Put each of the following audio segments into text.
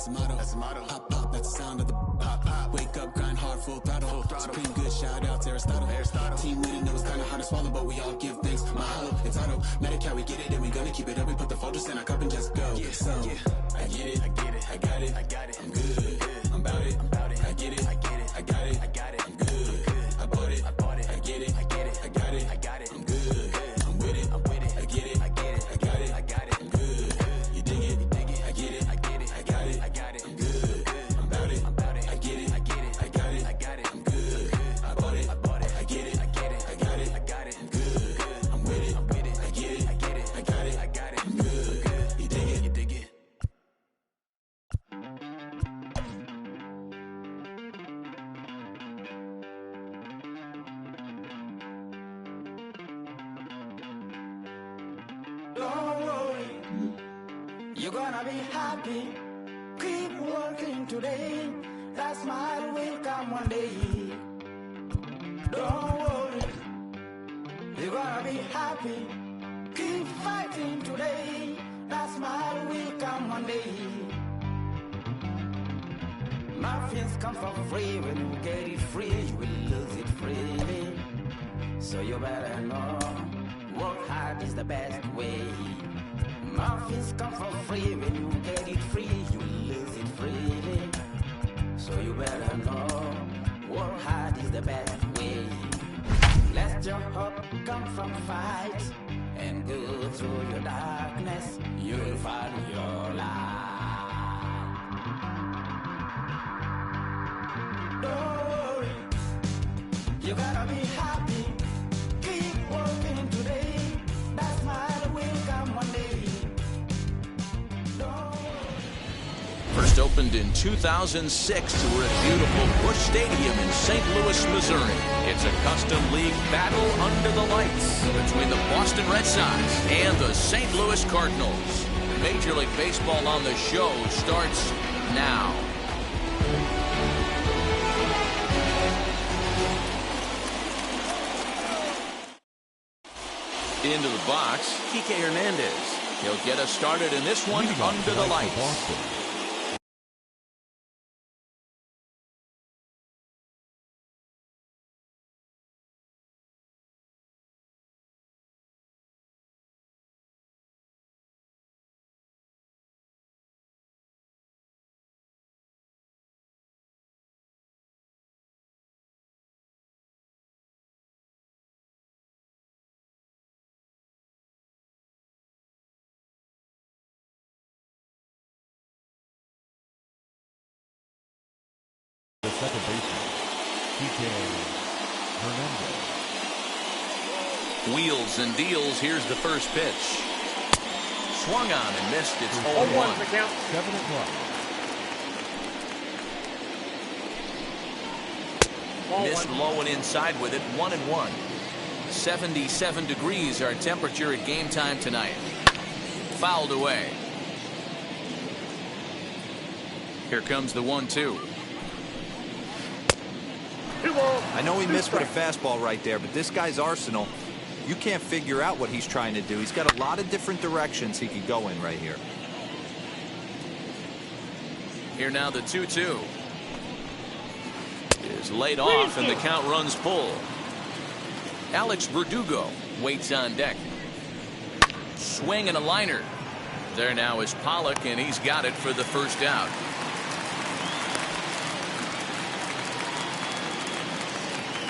that's the motto. Pop, pop, that's the sound of the pop, pop. Wake up, grind hard, full throttle. Supreme good, shout out to Aristotle. Team leading, know it's kinda hard to swallow, but we all give thanks. Mahalo, it's auto. Medical, we get it, and we gonna keep it up. We put the Folgers in our cup and just go. So, I get it, I got it, I'm good, I'm about it, I get it, I got it, I'm good, I bought it, I get it, I got it, I'm good, I'm with it, I get it, I got it, I'm good, you dig it, I get it, I got it, I'm good, I'm about it, I get it, I got it, I'm good, I bought it, I get it, I got it, I'm good, I'm with it, I get it, I got it, I'm good, you dig it. Don't worry, you're gonna be happy. Keep working today. That smile will come one day. Don't worry, you're gonna be happy. Keep fighting today. That smile will come one day. Muffins come for free. When you get it free, you will lose it freely. So you better know, work hard is the best way. Muffins come for free. When you get it free, you will lose it freely. So you better know, work hard is the best way. Let your hope come from fight and go through your darkness. You'll find your light. Don't worry, you gotta be happy. Keep working today. That smile will come one day. Don't worry. First opened in 2006, we're at beautiful Busch Stadium in St. Louis, Missouri. It's a custom league battle under the lights between the Boston Red Sox and the St. Louis Cardinals. Major League Baseball on the show starts now. Into the box, Kike Hernandez. He'll get us started in this one under the lights. The second baseman, Kike Hernandez. Wheels and deals. Here's the first pitch. Swung on and missed. It's 0-1. 0-1. 7 o'clock. Missed low and inside with it. 1-1. 77 degrees our temperature at game time tonight. Fouled away. Here comes the 1-2. I know he missed with a fastball right there, but this guy's arsenal, you can't figure out what he's trying to do. He's got a lot of different directions he could go in right here. Here now the 2-2 is laid off and the count runs full. Alex Verdugo waits on deck. Swing and a liner. There now is Pollock, and he's got it for the first out.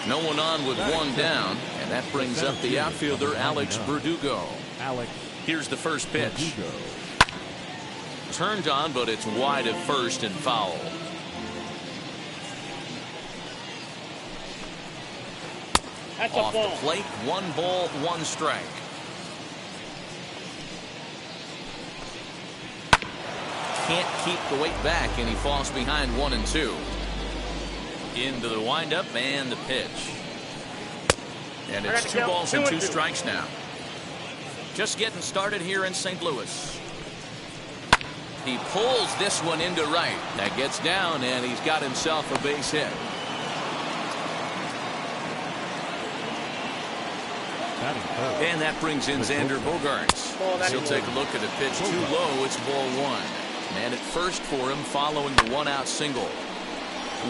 No one on with one down, and that brings up the outfielder Alex Verdugo. Here's the first pitch. Turned on, but it's wide at first and foul. Off the plate, 1 ball, 1 strike. Can't keep the weight back, and he falls behind 1-2. Into the windup and the pitch. And it's 2 balls and 2 strikes now. Just getting started here in St. Louis. He pulls this one into right. That gets down, and he's got himself a base hit. And that brings in Xander Bogaerts. He'll take a look at the pitch. Too low. It's ball 1. Man at first for him following the 1-out single.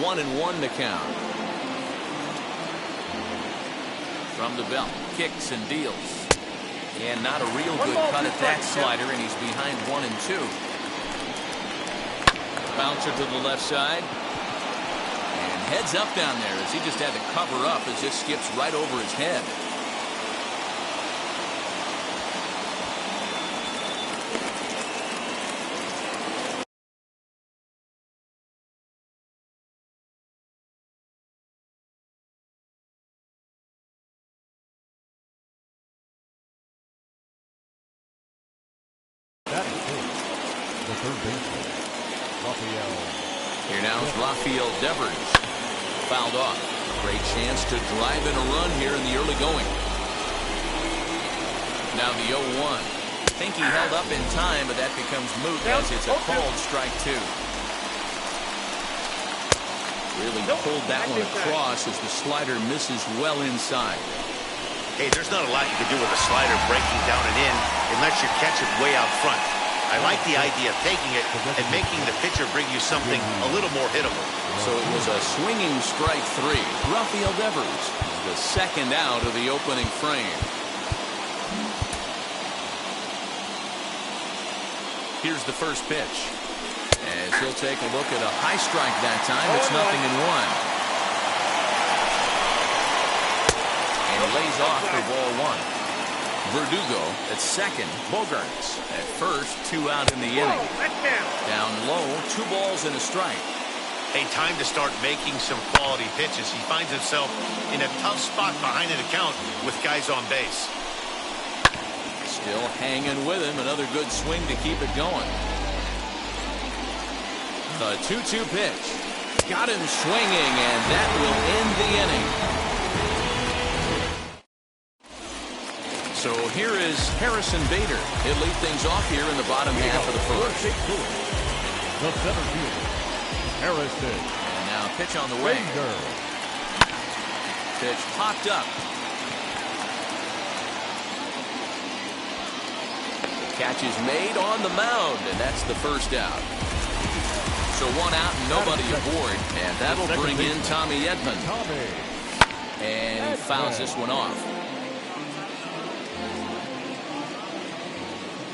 1-1 to count. From the belt, kicks and deals. And not a real good cut at that slider, and he's behind 1-2. Bouncer to the left side. And heads up down there as he just had to cover up as this skips right over his head. Here now is Rafael Devers. Fouled off. Great chance to drive in a run here in the early going. Now the 0-1. Think he held up in time, but that becomes moot as it's a called strike 2. Really pulled that one across as the slider misses well inside. Hey, there's not a lot you can do with a slider breaking down and in unless you catch it way out front. I like the idea of taking it and making the pitcher bring you something a little more hittable. So it was a swinging strike 3. Rafael Devers, the second out of the opening frame. Here's the first pitch. As he'll take a look at a high strike that time. It's 0-1. And lays off for ball 1. Verdugo at second. Bogarts at first. 2 out in the inning. Down low, 2 balls and a strike. Hey, time to start making some quality pitches. He finds himself in a tough spot behind an account with guys on base. Still hanging with him. Another good swing to keep it going. The 2-2 pitch. Got him swinging, and that will end the inning. So here is Harrison Bader. He'll lead things off here in the bottom half of the first. The center fielder, Harrison. And now pitch on the way. Pitch popped up. The catch is made on the mound, and that's the first out. So 1 out and nobody aboard, and that'll bring in Tommy Edman. And he fouls this one off.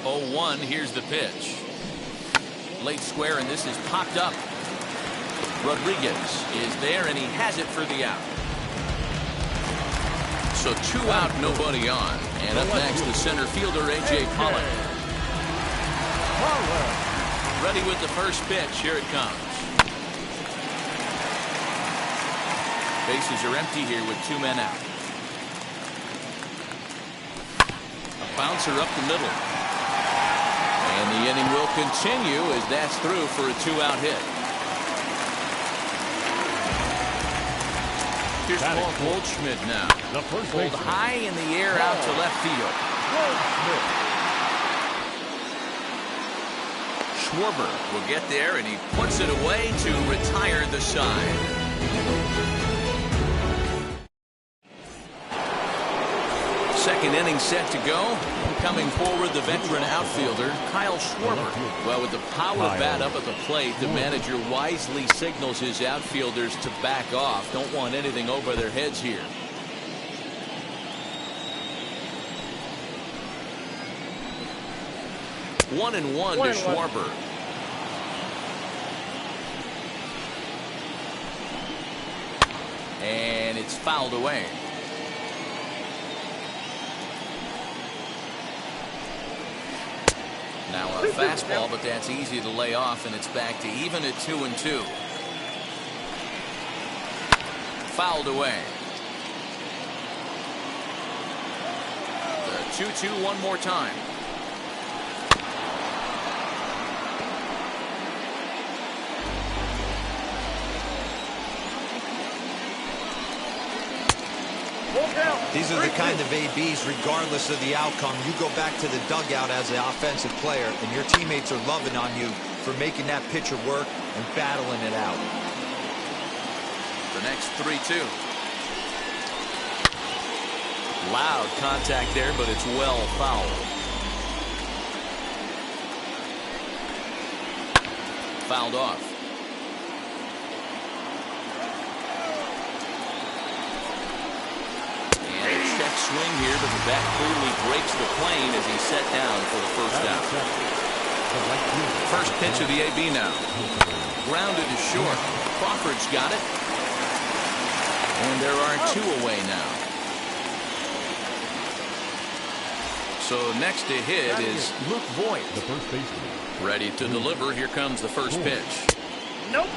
0-1, here's the pitch. Late square, and this is popped up. Rodriguez is there, and he has it for the out. So 2 out, nobody on. And up next, the center fielder, A.J. Pollock. Ready with the first pitch. Here it comes. Bases are empty here with 2 men out. A bouncer up the middle. And the inning will continue as that's through for a 2-out hit. Here's Paul Goldschmidt now. Pulled high in the air out to left field. Schwarber will get there, and he puts it away to retire the side. Second inning set to go. Coming forward, the veteran outfielder, Kyle Schwarber. Well, with the power bat up at the plate, the manager wisely signals his outfielders to back off. Don't want anything over their heads here. One and one to Schwarber. And it's fouled away. Now a fastball, but that's easy to lay off, and it's back to even at 2-2. Fouled away. The 2-2 one more time. These are the kind of ABs, regardless of the outcome. You go back to the dugout as an offensive player, and your teammates are loving on you for making that pitcher work and battling it out. The next 3-2. Loud contact there, but it's well fouled. fouled off. And a check swing here, but the bat clearly breaks the plane as he's set down for the first out. First pitch of the AB now. Grounded to short. Crawford's got it. And there are 2 away now. So next to hit is Luke Voigt. The first baseman. Ready to deliver. Here comes the first pitch. Nope.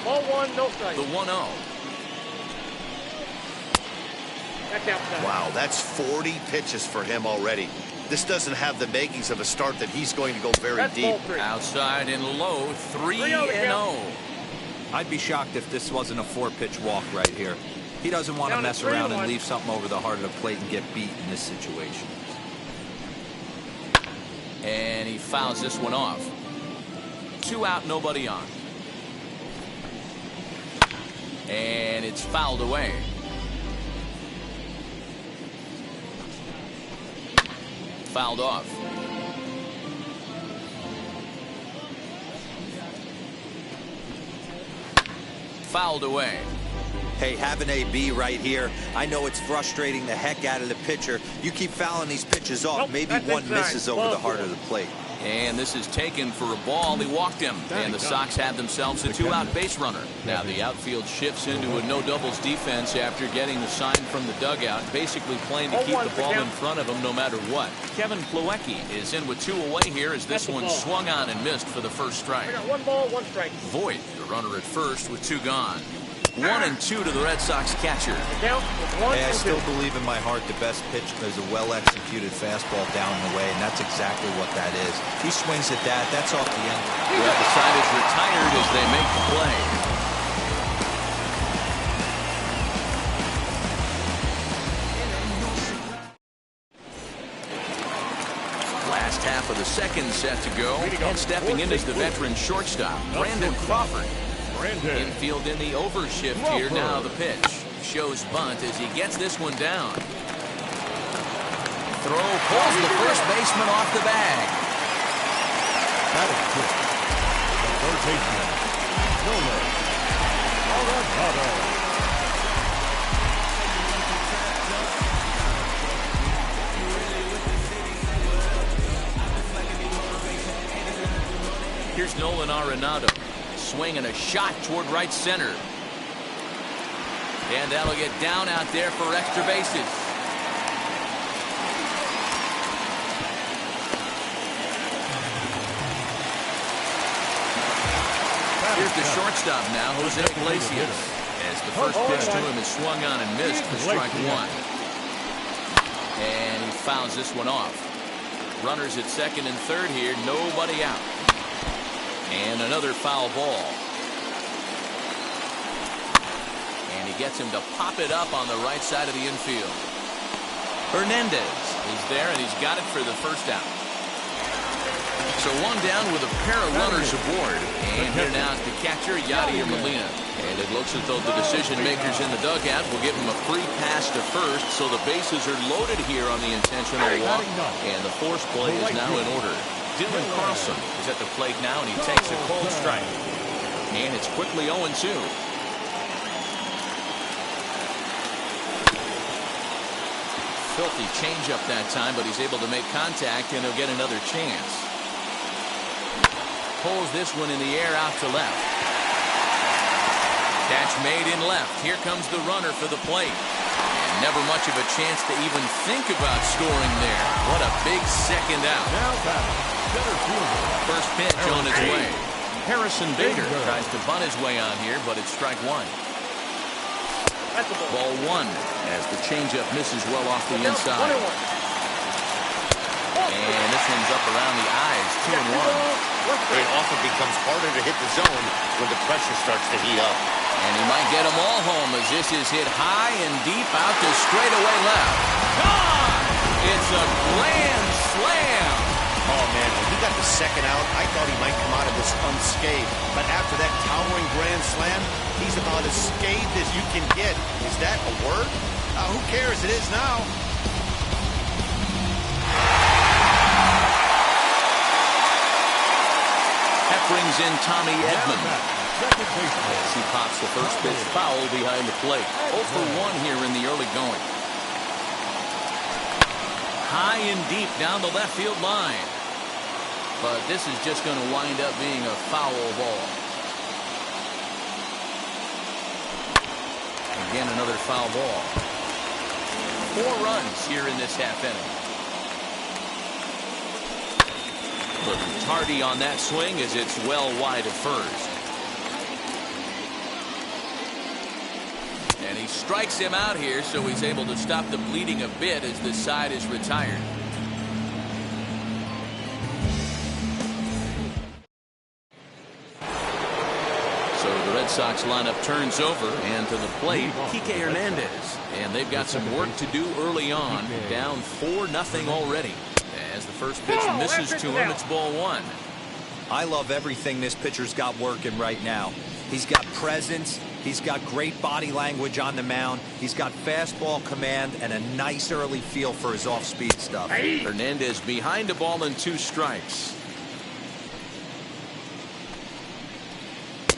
Ball 1, no strike. The 1-0. That's outside. Wow, that's 40 pitches for him already. This doesn't have the makings of a start that he's going to go very deep. Outside and low, 3-0. I'd be shocked if this wasn't a 4-pitch walk right here. He doesn't want to mess around and leave something over the heart of the plate and get beat in this situation. And he fouls this one off. 2 out, nobody on. And it's fouled away. Fouled off. Fouled away. Hey, have an AB right here. I know it's frustrating the heck out of the pitcher. You keep fouling these pitches off. Maybe one misses over the heart of the plate. And this is taken for a ball. He walked him. And the Sox have themselves a 2-out base runner. Now the outfield shifts into a no doubles defense after getting the sign from the dugout, basically playing to keep the ball in front of him no matter what. Kevin Plawecki is in with 2 away here as this one swung on and missed for the first strike. I got 1 ball, 1 strike. Voigt, the runner at first with 2 gone. 1-2 to the Red Sox catcher. Hey, I still believe in my heart the best pitch is a well-executed fastball down and away, and that's exactly what that is. He swings at that. That's off the end. Well, the side is retired as they make the play. Last half of the second set to go. And stepping in is the veteran shortstop, Brandon Crawford. Infield in the overshift here. Now the pitch shows bunt as he gets this one down. Throw pulls the first baseman off the bag. That is good. The third baseman, Nolan Arenado. Here's Nolan Arenado. Swinging a shot toward right center. And that'll get down out there for extra bases. Here's the shortstop now, Jose Iglesias. As the first pitch to him is swung on and missed for strike 1. And he fouls this one off. Runners at second and third here, nobody out. And another foul ball. And he gets him to pop it up on the right side of the infield. Hernandez is there, and he's got it for the first out. So one down with a pair of runners aboard. And here now is the catcher, Yadier Molina. And it looks as though the decision makers in the dugout will give him a free pass to first, so the bases are loaded here on the intentional walk. And the force play is now in order. Dylan Carlson is at the plate now, and he takes a cold strike. And it's quickly 0-2. Filthy changeup that time, but he's able to make contact, and he'll get another chance. Pulls this one in the air out to left. Catch made in left. Here comes the runner for the plate. And never much of a chance to even think about scoring there. What a big second out. Now batting, center fielder. First pitch on its way. Harrison Bader tries to bunt his way on here, but it's strike 1. Ball 1 as the changeup misses well off the inside. And this one's up around the eyes, 2-1. It often becomes harder to hit the zone when the pressure starts to heat up. And he might get them all home as this is hit high and deep out to straightaway left. Gone! It's a grand slam. Oh, man, when he got the second out, I thought he might come out of this unscathed. But after that towering grand slam, he's about as scathed as you can get. Is that a word? Who cares? It is now. brings in Tommy Edman. Second baseman. As he pops the first pitch foul behind the plate. 0 for 1 here in the early going. High and deep down the left field line. But this is just going to wind up being a foul ball. Again, another foul ball. 4 runs here in this half inning. Looking tardy on that swing as it's well wide of first. And he strikes him out here, so he's able to stop the bleeding a bit as this side is retired. So the Red Sox lineup turns over, and to the plate, Kike Hernandez. And they've got some work to do early on, down 4-0 already. As the first pitch misses to him, it's ball 1. I love everything this pitcher's got working right now. He's got presence. He's got great body language on the mound. He's got fastball command and a nice early feel for his off-speed stuff. Hernandez behind a ball and 2 strikes.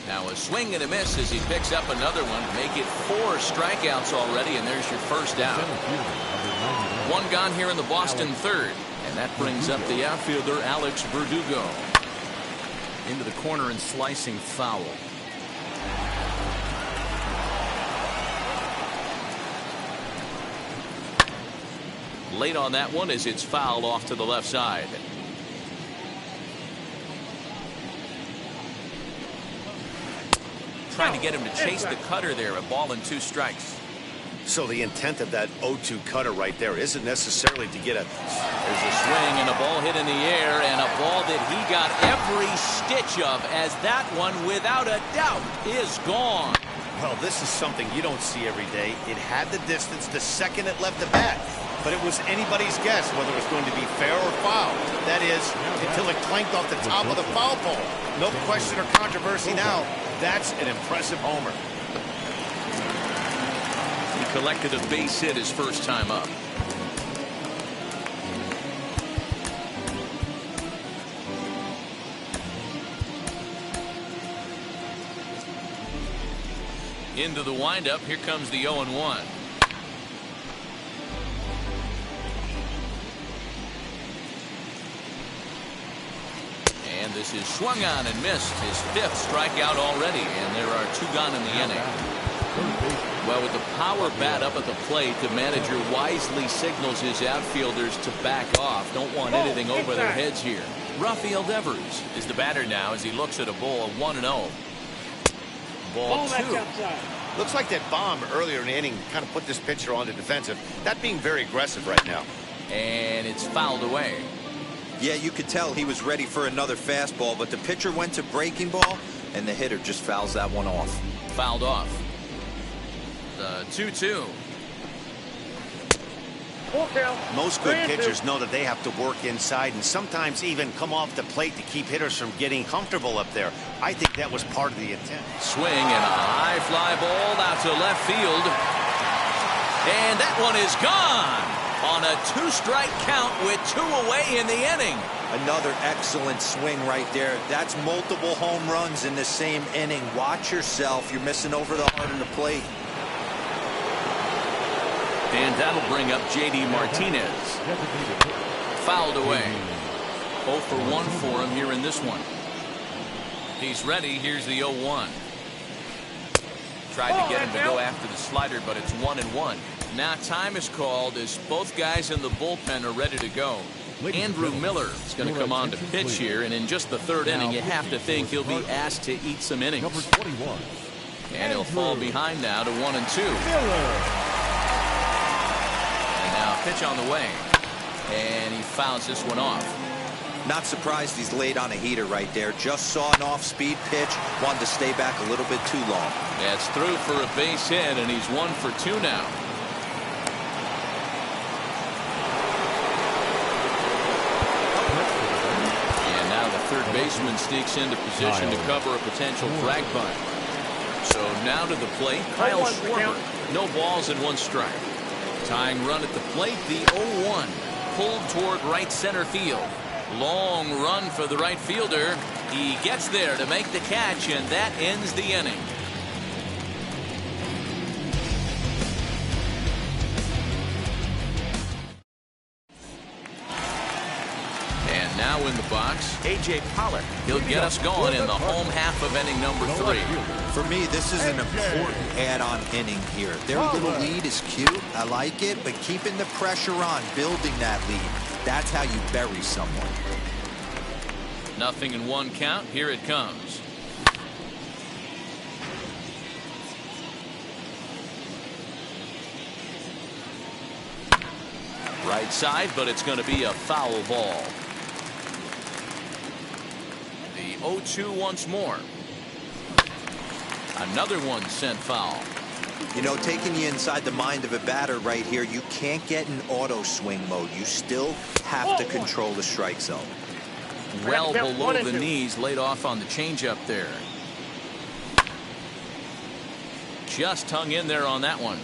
Now a swing and a miss as he picks up another one. Make it 4 strikeouts already, and there's your first out. 1 gone here in the Boston third. And that brings up the outfielder, Alex Verdugo. Into the corner and slicing foul. Late on that one as it's fouled off to the left side. Trying to get him to chase the cutter there. A ball and 2 strikes. So the intent of that 0-2 cutter right there isn't necessarily to get a... There's a swing and a ball hit in the air, and a ball that he got every stitch of, as that one, without a doubt, is gone. Well, this is something you don't see every day. It had the distance the second it left the bat, but it was anybody's guess whether it was going to be fair or foul. That is, until it clanked off the top of the foul pole. No question or controversy now. That's an impressive homer. He collected a base hit his first time up. Into the windup. Here comes the 0-1. And this is swung on and missed. His 5th strikeout already, and there are 2 gone in the inning. Well, with the power bat up at the plate, the manager wisely signals his outfielders to back off. Don't want anything over their heads here. Rafael Devers is the batter now as he looks at a ball of 1-0. Ball 2. Looks like that bomb earlier in the inning kind of put this pitcher on the defensive. That being very aggressive right now. And it's fouled away. Yeah, you could tell he was ready for another fastball, but the pitcher went to breaking ball, and the hitter just fouls that one off. Fouled off. The 2-2. Most good pitchers know that they have to work inside and sometimes even come off the plate to keep hitters from getting comfortable up there. I think that was part of the intent. Swing and a high fly ball out to left field. And that one is gone on a 2-strike count with 2 away in the inning. Another excellent swing right there. That's multiple home runs in the same inning. Watch yourself. You're missing over the heart of the plate. And that'll bring up J.D. Martinez. Fouled away. 0 for 1 for him here in this one. He's ready. Here's the 0-1. Tried to get him to go after the slider, but it's 1-1. Now time is called as both guys in the bullpen are ready to go. Andrew Miller is going to come on to pitch here, and in just the 3rd inning, you have to think he'll be asked to eat some innings. Number 21. And he'll fall behind now to 1-2. Now pitch on the way, and he fouls this one off. Not surprised he's laid on a heater right there. Just saw an off-speed pitch, wanted to stay back a little bit too long. That's through for a base hit, and he's 1 for 2 now. And now the third baseman sneaks into position to cover a potential drag bunt. So now to the plate, Kyle Schwarber. No balls and 1 strike. Tying run at the plate, the 0-1. Pulled toward right center field. Long run for the right fielder. He gets there to make the catch, and that ends the inning. And now in the box, A.J. Pollock. He'll get us going in the home half of inning number 3. For me, this is an important add-on inning here. Their little lead is cute. I like it, but keeping the pressure on, building that lead, that's how you bury someone. Nothing in 1 count. Here it comes. Right side, but it's going to be a foul ball. The 0-2 once more. Another one sent foul. You know, taking you inside the mind of a batter right here, you can't get in auto swing mode. You still have to control the strike zone. Well below the knees, laid off on the changeup there. Just hung in there on that one.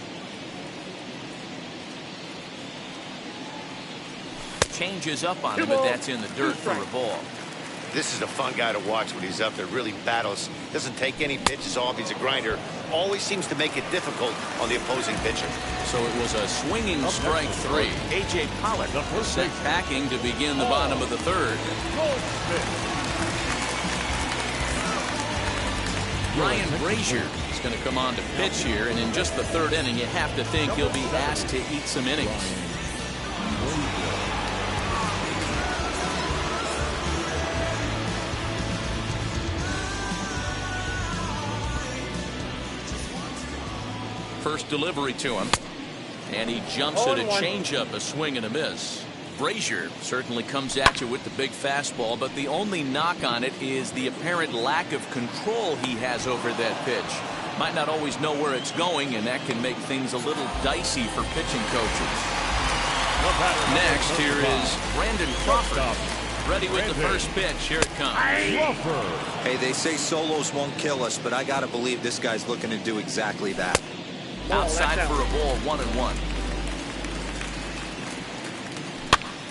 Changes up on him, but that's in the dirt for a ball. This is a fun guy to watch when he's up there. Really battles. Doesn't take any pitches off. He's a grinder. Always seems to make it difficult on the opposing pitcher. So it was a swinging strike 3. A.J. Pollock set packing to begin the bottom of the 3rd. Ryan Brazier is going to come on to pitch here, and in just the 3rd inning, you have to think he'll be asked to eat some innings. First delivery to him, and he jumps at a changeup, a swing and a miss. Brazier certainly comes at you with the big fastball, but the only knock on it is the apparent lack of control he has over that pitch. Might not always know where it's going, and that can make things a little dicey for pitching coaches. Next, here is Brandon Crawford. Ready with the first pitch. Here it comes. Hey, they say solos won't kill us, but I gotta believe this guy's looking to do exactly that. Outside for a ball, 1-1.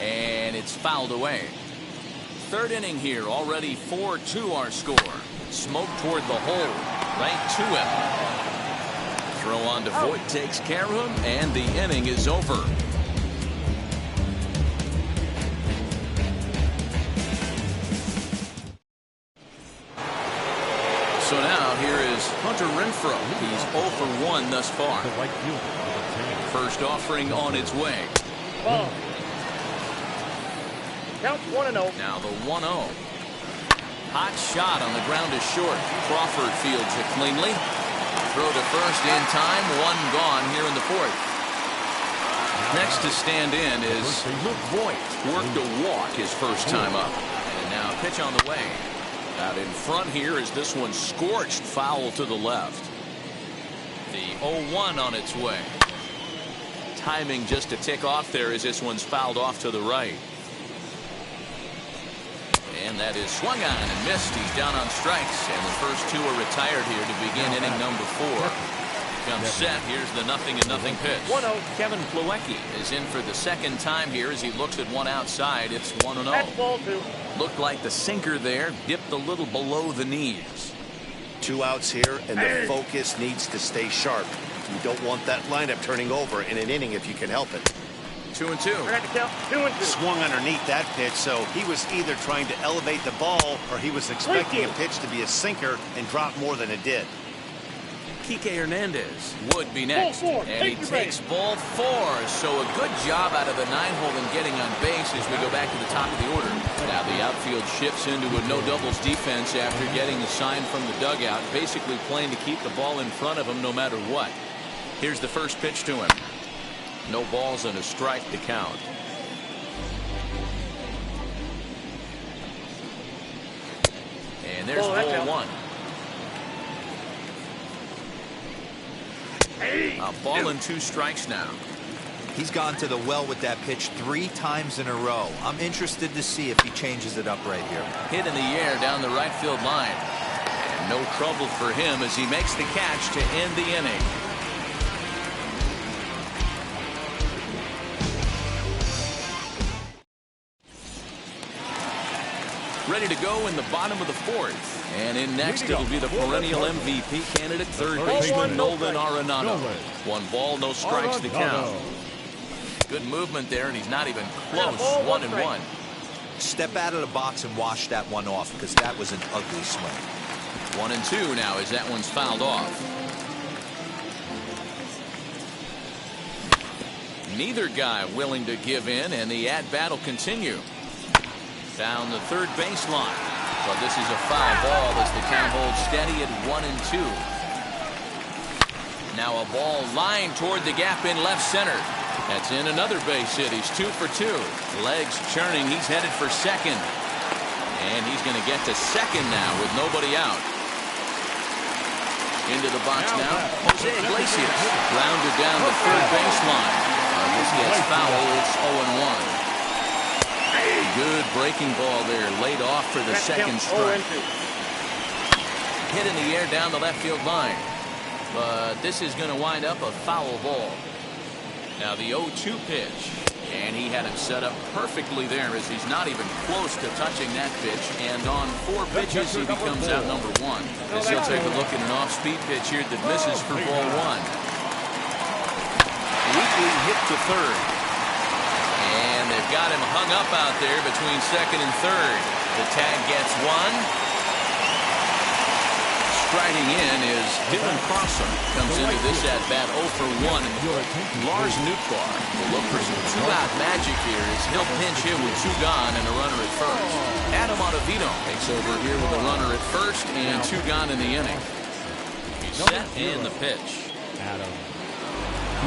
And it's fouled away. 3rd inning here, already 4-2 our score. Smoke toward the hole, right to him. Throw on to Voit takes care of him, and the inning is over. So now here is Hunter Renfroe. He's 0 for 1 thus far. First offering on its way. Ball. Count 1-0. Now the 1-0. Hot shot on the ground is short. Crawford fields it cleanly. Throw to first in time. 1 gone here in the 4th. Next to stand in is Voit. Worked a walk his first time up. And now pitch on the way. Out in front here is this one scorched foul to the left. The 0-1 on its way. Timing just to tick off there as this one's fouled off to the right. And that is swung on and missed. He's down on strikes, and the first 2 are retired here to begin inning number 4. Comes set. Here's the 0-0 pitch. 1-0. Kevin Plawecki is in for the 2nd time here as he looks at one outside. It's 1-0. That's ball 2. Looked like the sinker there dipped a little below the knees. 2 outs here, and the focus needs to stay sharp. You don't want that lineup turning over in an inning if you can help it. 2-2. I got to count 2-2. Swung underneath that pitch, so he was either trying to elevate the ball or he was expecting a pitch to be a sinker and drop more than it did. Kike Hernandez would be next. Ball 4. And he takes ball 4. So a good job out of the 9-hole in getting on base as we go back to the top of the order. Now the outfield shifts into a no doubles defense after getting the sign from the dugout, basically playing to keep the ball in front of him no matter what. Here's the first pitch to him. No balls and a strike to count. And there's ball 1. A ball and 2 strikes now. He's gone to the well with that pitch 3 times in a row. I'm interested to see if he changes it up right here. Hit in the air down the right field line. And no trouble for him as he makes the catch to end the inning. ready to go in the bottom of the fourth. And in next, it'll be the perennial MVP candidate, third baseman Nolan Arenado. 1 ball, no strikes to count. Good movement there, and he's not even close. 1-1. Step out of the box and wash that one off, because that was an ugly swing. 1-2 now as that one's fouled off. Neither guy willing to give in, and the at-bat will continue. Down the third baseline. But this is a foul ball as the count holds steady at 1-2. Now a ball lined toward the gap in left center. That's in another base hit. He's 2 for 2. Legs churning. He's headed for second. And he's going to get to second now with nobody out. Into the box now. Jose Iglesias grounded down the third baseline. This gets foul. It's 0-1. Good breaking ball there. Laid off for the second strike. Hit in the air down the left field line. But this is going to wind up a foul ball. Now the 0-2 pitch. And he had it set up perfectly there as he's not even close to touching that pitch. And on 4 pitches, he becomes out number 1. As he'll take a look at an off-speed pitch here that misses for ball 1. Weakly hit to third. And they've got him hung up out there between second and third. The tag gets 1. Striding in is Dylan Crosser. Comes into this at-bat 0 for 1. Lars Nootbaar will look for some 2-out magic here as he'll pinch hit with 2 gone and a runner at first. Adam Ottavino takes over here with a runner at first and 2 gone in the inning. He's set in the pitch.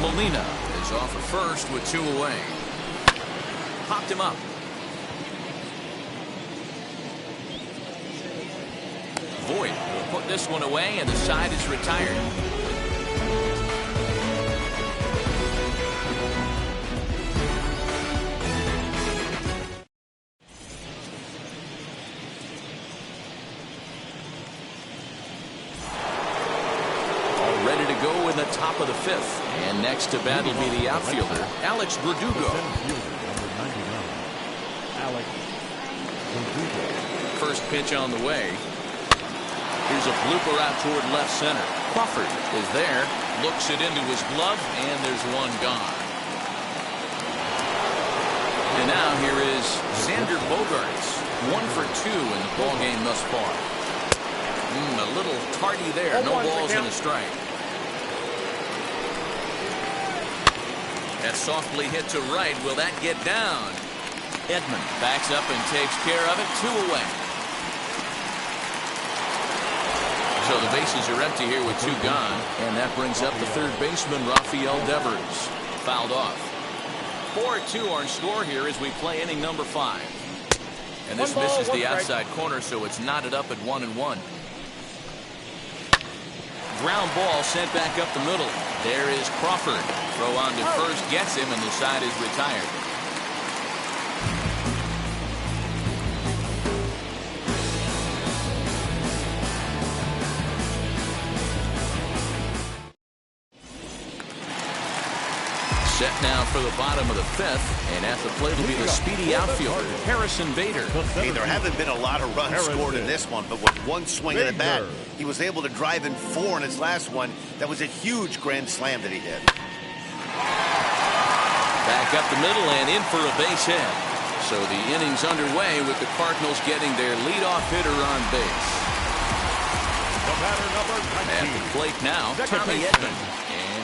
Molina is off at first with 2 away. Popped him up. Voit will put this one away, and the side is retired. All ready to go in the top of the 5th. And next to bat will be the outfielder, Alex Verdugo. First pitch on the way. Here's a blooper out toward left center. Crawford is there, looks it into his glove, and there's 1 gone. And now here is Xander Bogaerts, 1 for 2 in the ballgame thus far. A little tardy there, no balls and a strike. That's softly hit to right. Will that get down? Edman backs up and takes care of it. 2 away. So the bases are empty here with 2 gone, and that brings up the third baseman, Rafael Devers. Fouled off. 4-2 our score here as we play inning number 5. And this misses the outside corner, so it's knotted up at 1-1. Ground ball sent back up the middle. There is Crawford. Throw on to first, gets him, and the side is retired. Set now for the bottom of the 5th, and at the plate will be the speedy outfielder, Harrison Bader. Hey, there haven't been a lot of runs scored in this one, but with 1 swing of the bat, he was able to drive in 4 in his last one. That was a huge grand slam that he did. Back up the middle and in for a base hit. So the inning's underway with the Cardinals getting their leadoff hitter on base. At the plate now, Tommy Edman.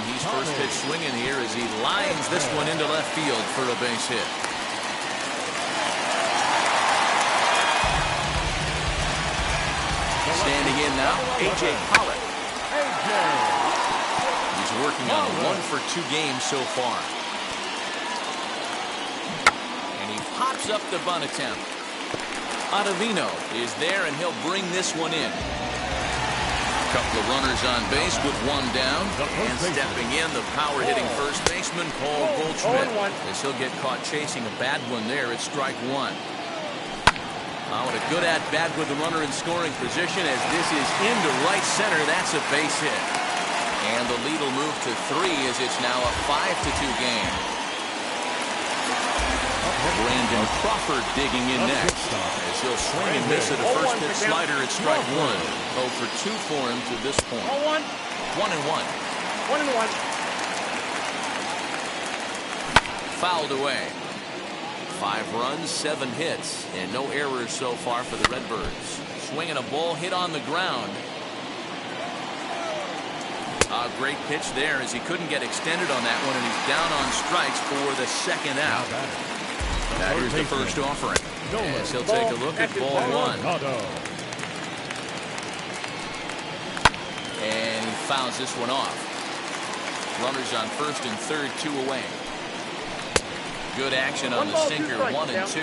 He's first pitch swinging here as he lines this one into left field for a base hit. Standing in now, A.J. Pollock. He's working on a 1 for 2 game so far. And he pops up the bunt attempt. Ottavino is there, and he'll bring this one in. Couple of runners on base with 1 down, and stepping in the power-hitting first baseman Paul Goldschmidt as he'll get caught chasing a bad one there at strike 1. What a good at-bat with the runner in scoring position as this is into right center. That's a base hit, and the lead will move to 3 as it's now a 5-2 game. Brandon Crawford digging in next. As he'll swing and miss at a first pitch slider at strike one. 0 for 2 for him to this point. 1-1. 1-1. 1-1. Fouled away. 5 runs, 7 hits, and no errors so far for the Redbirds. Swinging a ball hit on the ground. A great pitch there as he couldn't get extended on that one, and he's down on strikes for the second out. Now here's the first offering. As he'll take a look at ball one. And he fouls this one off. Runners on first and third, 2 away. Good action on the sinker, 1 and 2.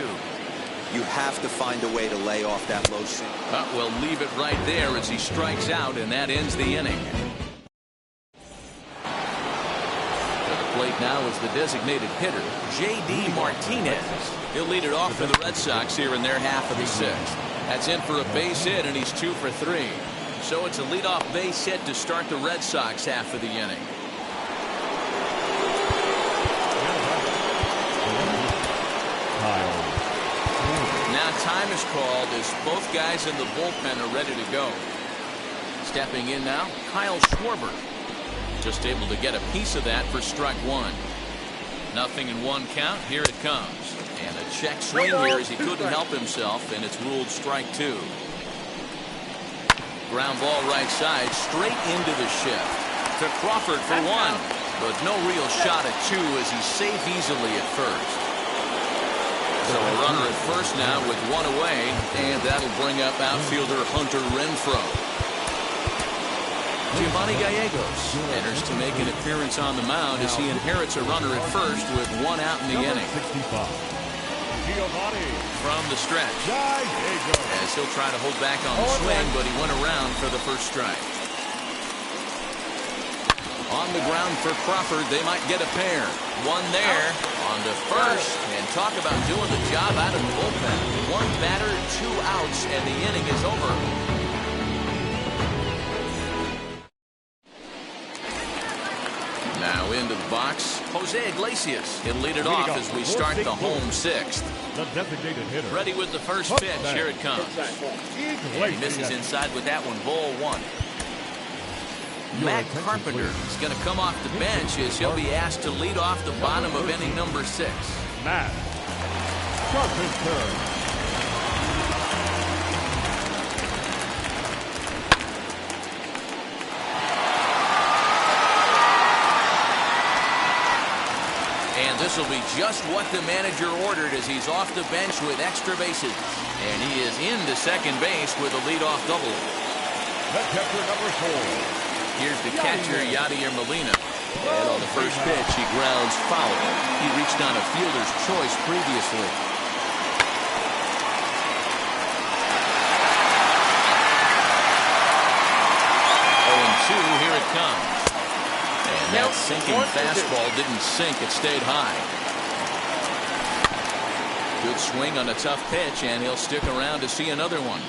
You have to find a way to lay off that low sinker. We'll leave it right there as he strikes out, and that ends the inning. At the plate now is the designated hitter, J.D. Martinez. He'll lead it off for the Red Sox here in their half of the 6th. That's in for a base hit, and he's 2 for 3. So it's a leadoff base hit to start the Red Sox half of the inning. Now time is called as both guys in the bullpen are ready to go. Stepping in now, Kyle Schwarber. Just able to get a piece of that for strike one. 0-1 count. Here it comes. And a check swing here as he couldn't help himself, and it's ruled strike 2. Ground ball right side, straight into the shift. To Crawford for 1. But no real shot at 2 as he's safe easily at first. So a runner at first now with 1 away, and that'll bring up outfielder Hunter Renfroe. Giovanni Gallegos enters to make an appearance on the mound as he inherits a runner at first with 1 out in the inning. From the stretch. As he'll try to hold back on the swing, but he went around for the first strike. On the ground for Crawford, they might get a pair. 1 there, on to first, and talk about doing the job out of the bullpen. 1 batter, 2 outs, and the inning is over. Now into the box, Jose Iglesias. He'll lead it off as we start the home 6th. Ready with the first pitch. Here it comes. And he misses inside with that one. Ball 1. Matt Carpenter is going to come off the bench as he'll be asked to lead off the bottom of inning number 6. Matt Carpenter. And this will be just what the manager ordered as he's off the bench with extra bases. And he is into second base with a leadoff double. The catcher number 4. Here's the catcher, Yadier Molina. And on the first pitch, he grounds foul. He reached on a fielder's choice previously. 0-2, here it comes. And that sinking fastball didn't sink, it stayed high. Good swing on a tough pitch, and he'll stick around to see another one.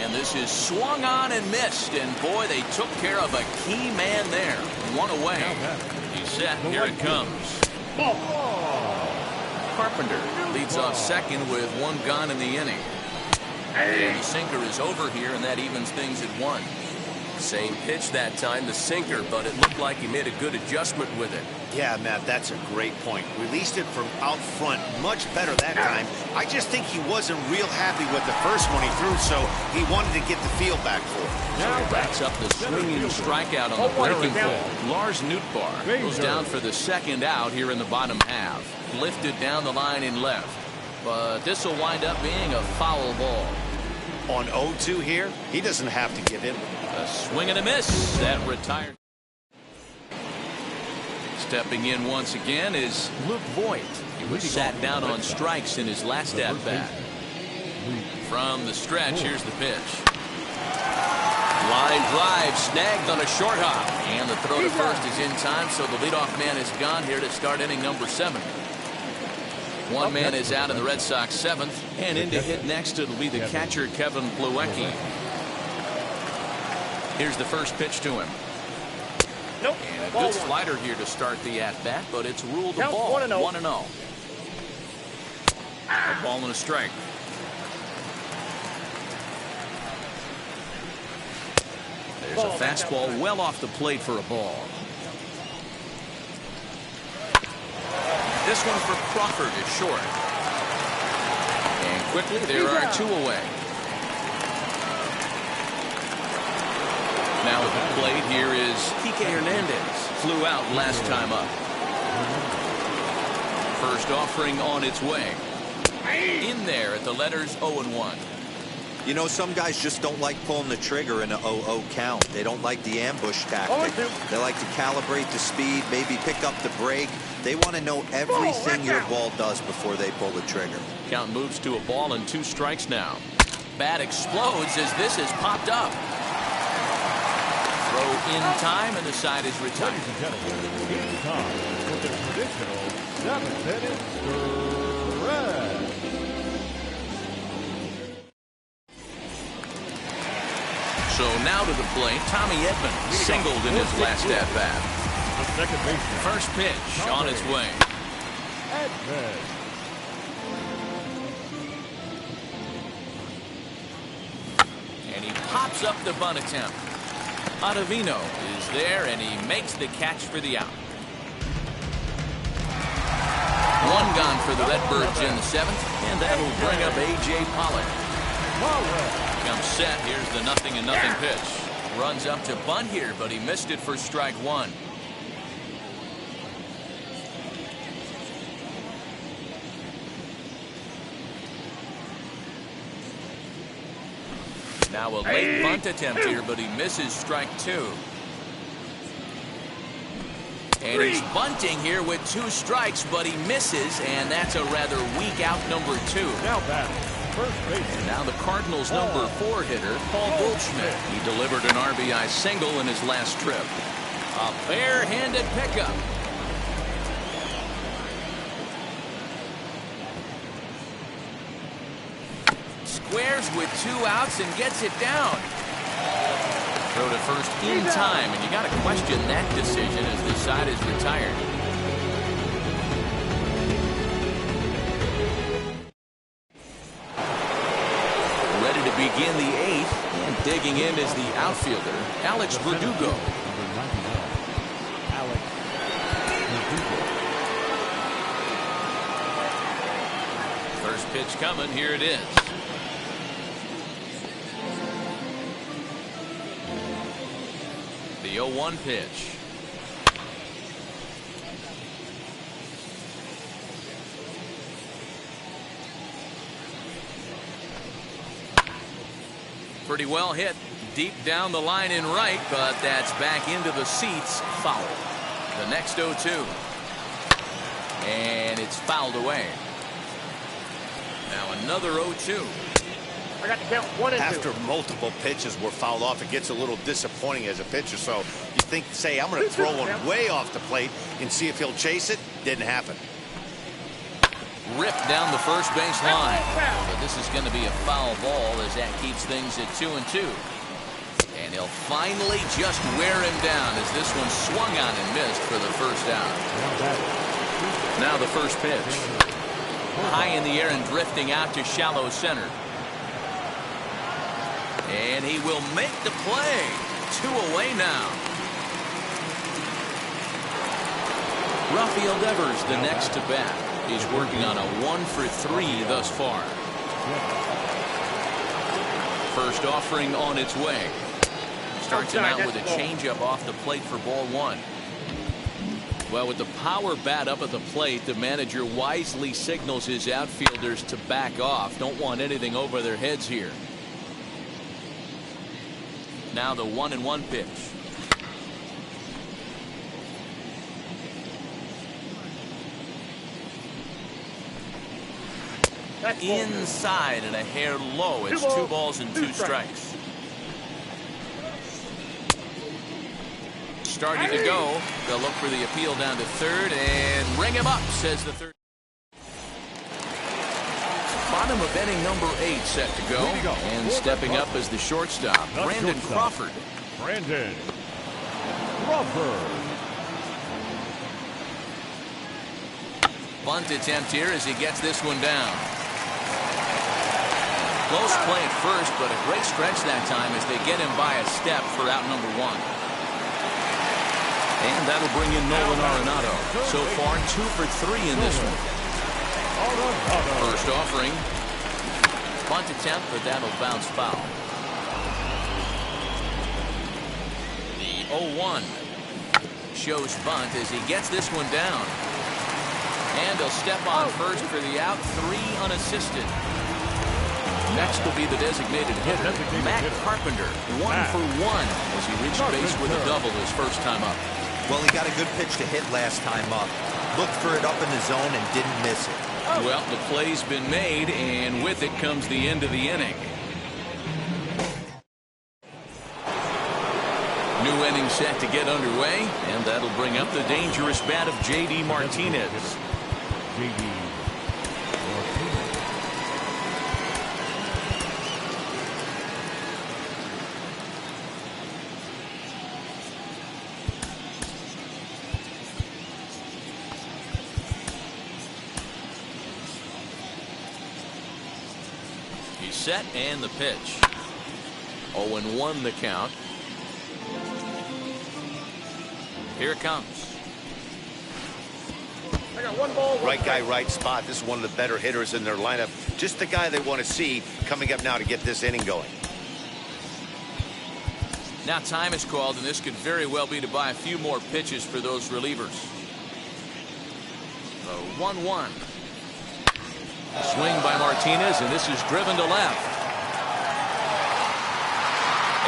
And this is swung on and missed, and boy, they took care of a key man there. 1 away. He's set. Here it comes. Carpenter leads off second with 1 gone in the inning. And the sinker is over here, and that evens things at 1. Same pitch that time, the sinker, but it looked like he made a good adjustment with it. Yeah, Matt, that's a great point. Released it from out front much better that time. I just think he wasn't real happy with the first one he threw, so he wanted to get the feel back for it. Now backs up the swinging strikeout on the breaking ball. Lars Nootbaar goes down for the second out here in the bottom half. Lifted down the line in left. But this will wind up being a foul ball. On 0-2 here, he doesn't have to give in. A swing and a miss. That retired. Stepping in once again is Luke Voigt. He was sat down on strikes in his last at-bat. From the stretch, here's the pitch. Line drive, snagged on a short hop. And the throw to first is in time, so the leadoff man is gone here to start inning number 7. 1 man is out in the Red Sox 7th, and in to hit next it'll be the catcher Kevin Plawecki. Here's the first pitch to him. Nope. And a Ball good one. slider here to start the at-bat, but it's ruled a Count ball. 1-0. 1-0. A ball and a strike. There's a fastball well off the plate for a ball. This one for Crawford is short. And quickly there are 2 away. Now at the plate here is Kike Hernandez. Flew out last time up. First offering on its way. In there at the letters 0-1. You know, some guys just don't like pulling the trigger in a 0-0 count. They don't like the ambush tactic. They like to calibrate the speed, maybe pick up the brake. They want to know everything your ball does before they pull the trigger. Count moves to a ball and 2 strikes now. Bat explodes as this is popped up. Throw in time and the side is retired. Ladies and gentlemen, it's time for the traditional 7-minute stretch. So now to the plate, Tommy Edman singled in his last at-bat. The second baseman. First pitch on its way. Edman. And he pops up the bunt attempt. Ottavino is there, and he makes the catch for the out. 1 gone for the Redbirds in the 7th, and that'll bring up A.J. Pollock. Comes set. Here's the 0-0 pitch. Runs up to bunt here, but he missed it for strike 1. Now a late bunt attempt here, but he misses strike 2. And he's bunting here with 2 strikes, but he misses, and that's a rather weak out number 2. Now batting, first base. And now the Cardinals' number 4 hitter, Paul Goldschmidt. He delivered an RBI single in his last trip. A bare-handed pickup. Squares with 2 outs and gets it down. Throw to first in time, and you got to question that decision as this side is retired. Ready to begin the 8th, and digging in is the outfielder, Alex Verdugo. First pitch coming, here it is. The 0-1 pitch. Pretty well hit deep down the line in right, but that's back into the seats. Foul. The next 0-2. And it's fouled away. Now another 0-2. I got to count 1 and 2. After multiple pitches were fouled off, it gets a little disappointing as a pitcher. So you think, say, I'm going to throw one way off the plate and see if he'll chase it. Didn't happen. Ripped down the first base line. But this is going to be a foul ball as that keeps things at 2-2. And he'll finally just wear him down as this one swung on and missed for the first out. Now the first pitch. High in the air and drifting out to shallow center. And he will make the play. 2 away now. Rafael Devers the next to bat. He's working on a 1-for-3 thus far. First offering on its way. Starts him out with a changeup off the plate for ball 1. Well, with the power bat up at the plate, the manager wisely signals his outfielders to back off. Don't want anything over their heads here. Now the 1-1 pitch. Inside and a hair low. It's 2 balls and 2 strikes. Starting to go. They'll look for the appeal down to third and ring him up, says the third. Bottom of inning number 8 set to go. And stepping up as the shortstop, Brandon Crawford. Brandon Bunt attempt here as he gets this one down. Close play at first, but a great stretch that time as they get him by a step for out number one. And that'll bring in Nolan Arenado. So far, 2 for 3 in this one. First offering. Bunt attempt, but that'll bounce foul. The 0-1 shows bunt as he gets this one down. And he'll step on first for the out, 3 unassisted. Next will be the designated hitter, Matt Carpenter, 1 for 1 as he reached base with a double his first time up. Well, he got a good pitch to hit last time up. Looked for it up in the zone and didn't miss it. Well, the play's been made, and with it comes the end of the inning. New inning set to get underway, and that'll bring up the dangerous bat of J.D. Martinez. J.D. He's set and the pitch. 0-1 the count. Here it comes. I got 1 ball, 1 Right guy, right spot. This is one of the better hitters in their lineup. Just the guy they want to see coming up now to get this inning going. Now time is called, and this could very well be to buy a few more pitches for those relievers. The 1-1. Swing by Martinez, and this is driven to left.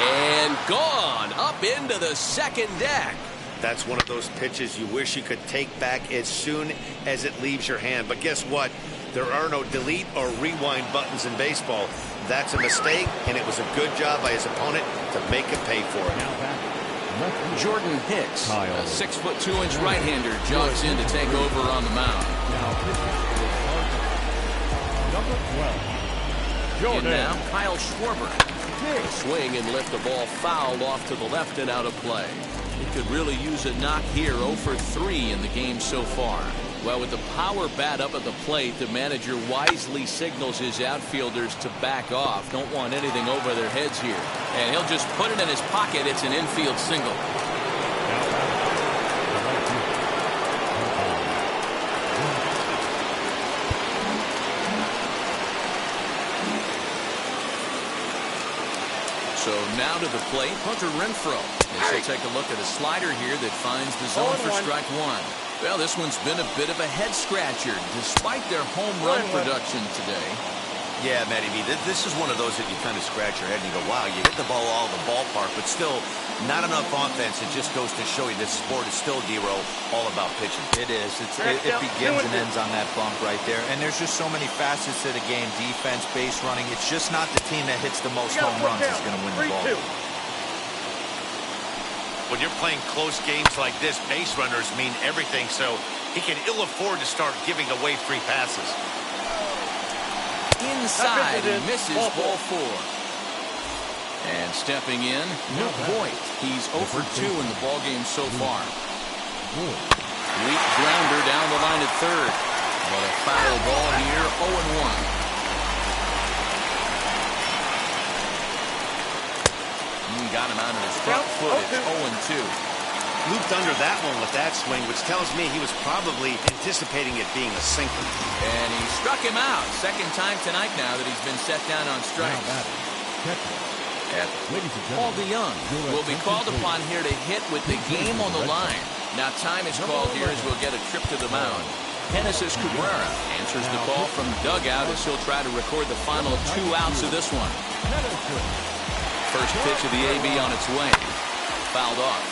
And gone up into the second deck. That's one of those pitches you wish you could take back as soon as it leaves your hand. But guess what? There are no delete or rewind buttons in baseball. That's a mistake, and it was a good job by his opponent to make him pay for it. Jordan Hicks, a 6'2" right-hander, jogs in to take over on the mound. And now Kyle Schwarber. Swing and lift the ball foul off to the left and out of play. He could really use a knock here. 0 for 3 in the game so far. Well, with the power bat up at the plate, the manager wisely signals his outfielders to back off. Don't want anything over their heads here. And he'll just put it in his pocket. It's an infield single. So now to the plate, Hunter Renfroe. As he'll take a look at a slider here that finds the zone for strike 1. Well, this one's been a bit of a head scratcher despite their home run production today. Yeah, Matty B, this is one of those that you kind of scratch your head and you go, wow, you hit the ball all the ballpark, but still not enough offense. It just goes to show you this sport is still, D-Row, all about pitching. It is. It begins and ends on that bump right there. And there's just so many facets to the game. Defense, base running. It's just not the team that hits the most home runs is going to win the ball. When you're playing close games like this, base runners mean everything, so he can ill afford to start giving away free passes. Inside, he misses ball 4. And stepping in, Luke Voigt. He's 0 for 2 in the ballgame so far. Weak grounder down the line at third. But a foul ball here, 0-1. Got him out of his front foot. It's 0-2. Looped under that one with that swing, which tells me he was probably anticipating it being a sinker. And he struck him out. Second time tonight now that he's been set down on strikes. Paul DeYoung will be called upon here to hit with the game on the line. Now time is called here as we'll get a trip to the mound. Genesis Cabrera answers the call from the dugout as he'll try to record the final 2 outs of this one. First pitch of the AB on its way. Fouled off.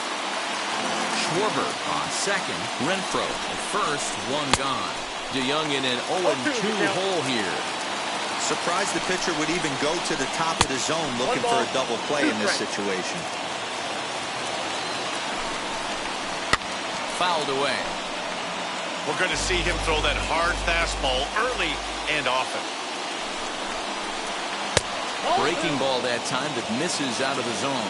Schwarber on second. Renfroe at first. 1 gone. DeYoung in an 0-2 hole here. Surprised the pitcher would even go to the top of the zone looking for a double play in this situation. Fouled away. We're going to see him throw that hard fastball early and often. Breaking ball that time that misses out of the zone.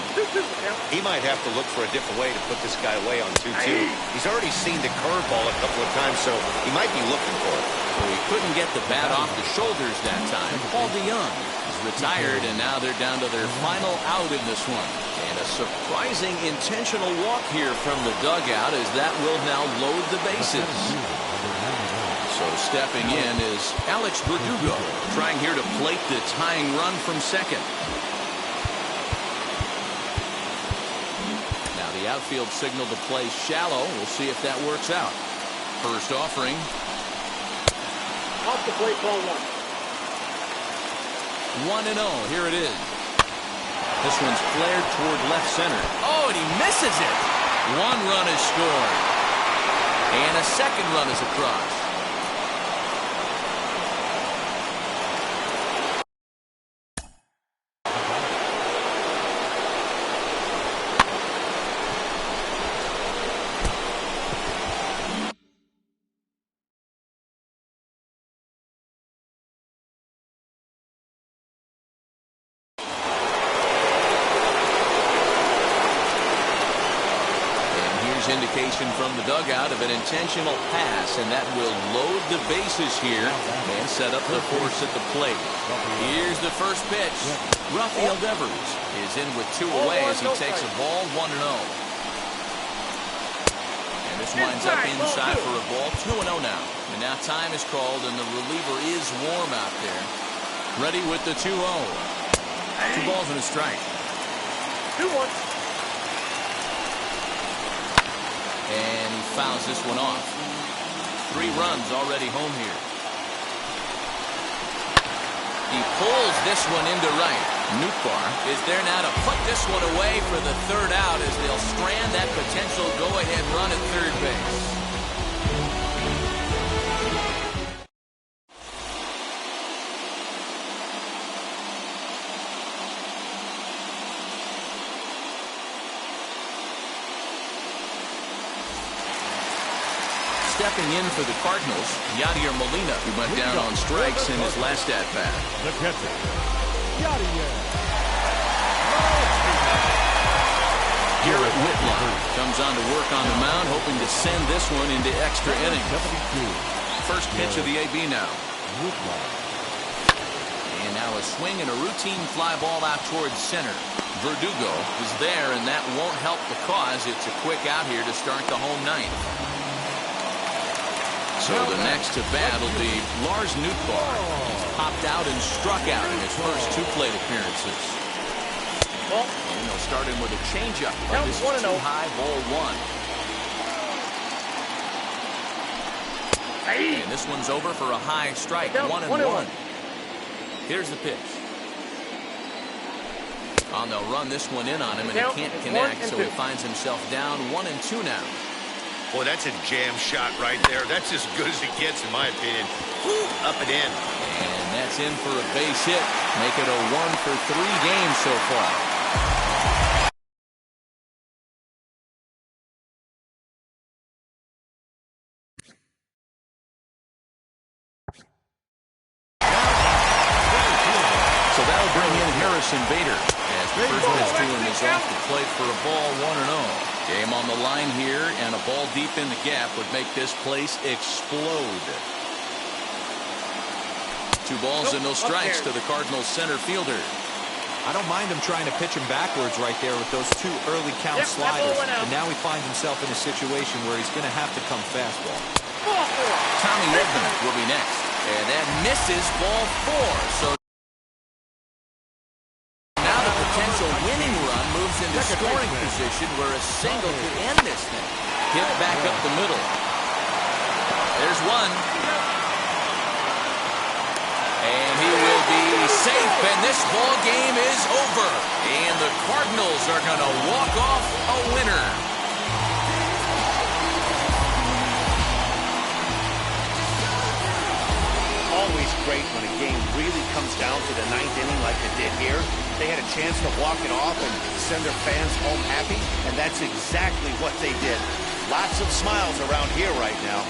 He might have to look for a different way to put this guy away on 2-2. He's already seen the curveball a couple of times, so he might be looking for it. So he couldn't get the bat off the shoulders that time. Paul DeYoung is retired, and now they're down to their final out in this one. And a surprising intentional walk here from the dugout, as that will now load the bases. So stepping in is Alex Verdugo, trying here to plate the tying run from second. Now the outfield signal to play shallow. We'll see if that works out. First offering. Off the plate, ball 1-0. one. Here it is. This one's flared toward left center. Oh, and he misses it. One run is scored. And a second run is across. Indication from the dugout of an intentional pass, and that will load the bases here and set up the force at the plate. Here's the first pitch. Rafael Devers is in with 2 away as he takes a ball 1-0. And this winds up inside for a ball 2-0 now. And now time is called, and the reliever is warm out there. Ready with the 2-0. 2 balls and a strike. 2-1. And he fouls this one off. 3 runs already home here. He pulls this one into right. Nootbaar is there now to put this one away for the 3rd out, as they'll strand that potential go-ahead run at third base. Stepping in for the Cardinals, Yadier Molina, who went down on strikes in his last at-bat. The catcher, Yadier. Garrett Whitlock comes on to work on the mound, hoping to send this one into extra innings. First pitch of the AB now. And now a swing and a routine fly ball out towards center. Verdugo is there, and that won't help the cause. It's a quick out here to start the home ninth. So the next to bat will be Lars Nootbaar. He's popped out and struck out in his first 2 plate appearances. And they'll start him with a changeup. But this is too high, ball 1. And this one's over for a high strike, 1-1. Here's the pitch. Oh, they'll run this one in on him, and he can't connect, so he finds himself down 1-2 now. Boy, that's a jam shot right there. That's as good as it gets, in my opinion. Woo, up and in. And that's in for a base hit. Make it a 1-for-3 game so far. So that'll bring in Harrison Bader, as the first pitch to him is off the plate for a ball 1-0. Game on the line here, and a ball deep in the gap would make this place explode. 2 balls and no strikes to the Cardinals center fielder. I don't mind him trying to pitch him backwards right there with those 2 early count sliders. But now he finds himself in a situation where he's going to have to come fastball. Tommy Edman will be next, and that misses ball 4. So potential winning run moves into scoring position, where a single could end this thing. Hit back up the middle. There's one. And he will be safe, and this ball game is over. And the Cardinals are going to walk off a winner. Always great when a game really comes down to the 9th inning like it did here. They had a chance to walk it off and send their fans home happy, and that's exactly what they did. Lots of smiles around here right now.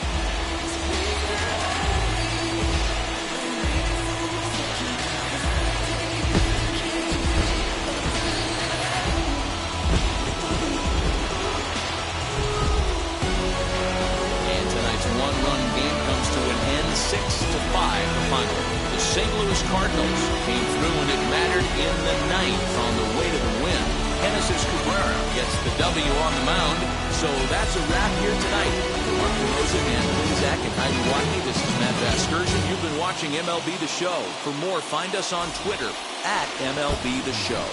Astros came through and it mattered in the ninth on the way to the win. Genesis Cabrera gets the W on the mound. So that's a wrap here tonight. For Mark DeRosa and Lee Zach and Heidi Watney, this is Matt Vasgersian. You've been watching MLB The Show. For more, find us on Twitter at MLB The Show.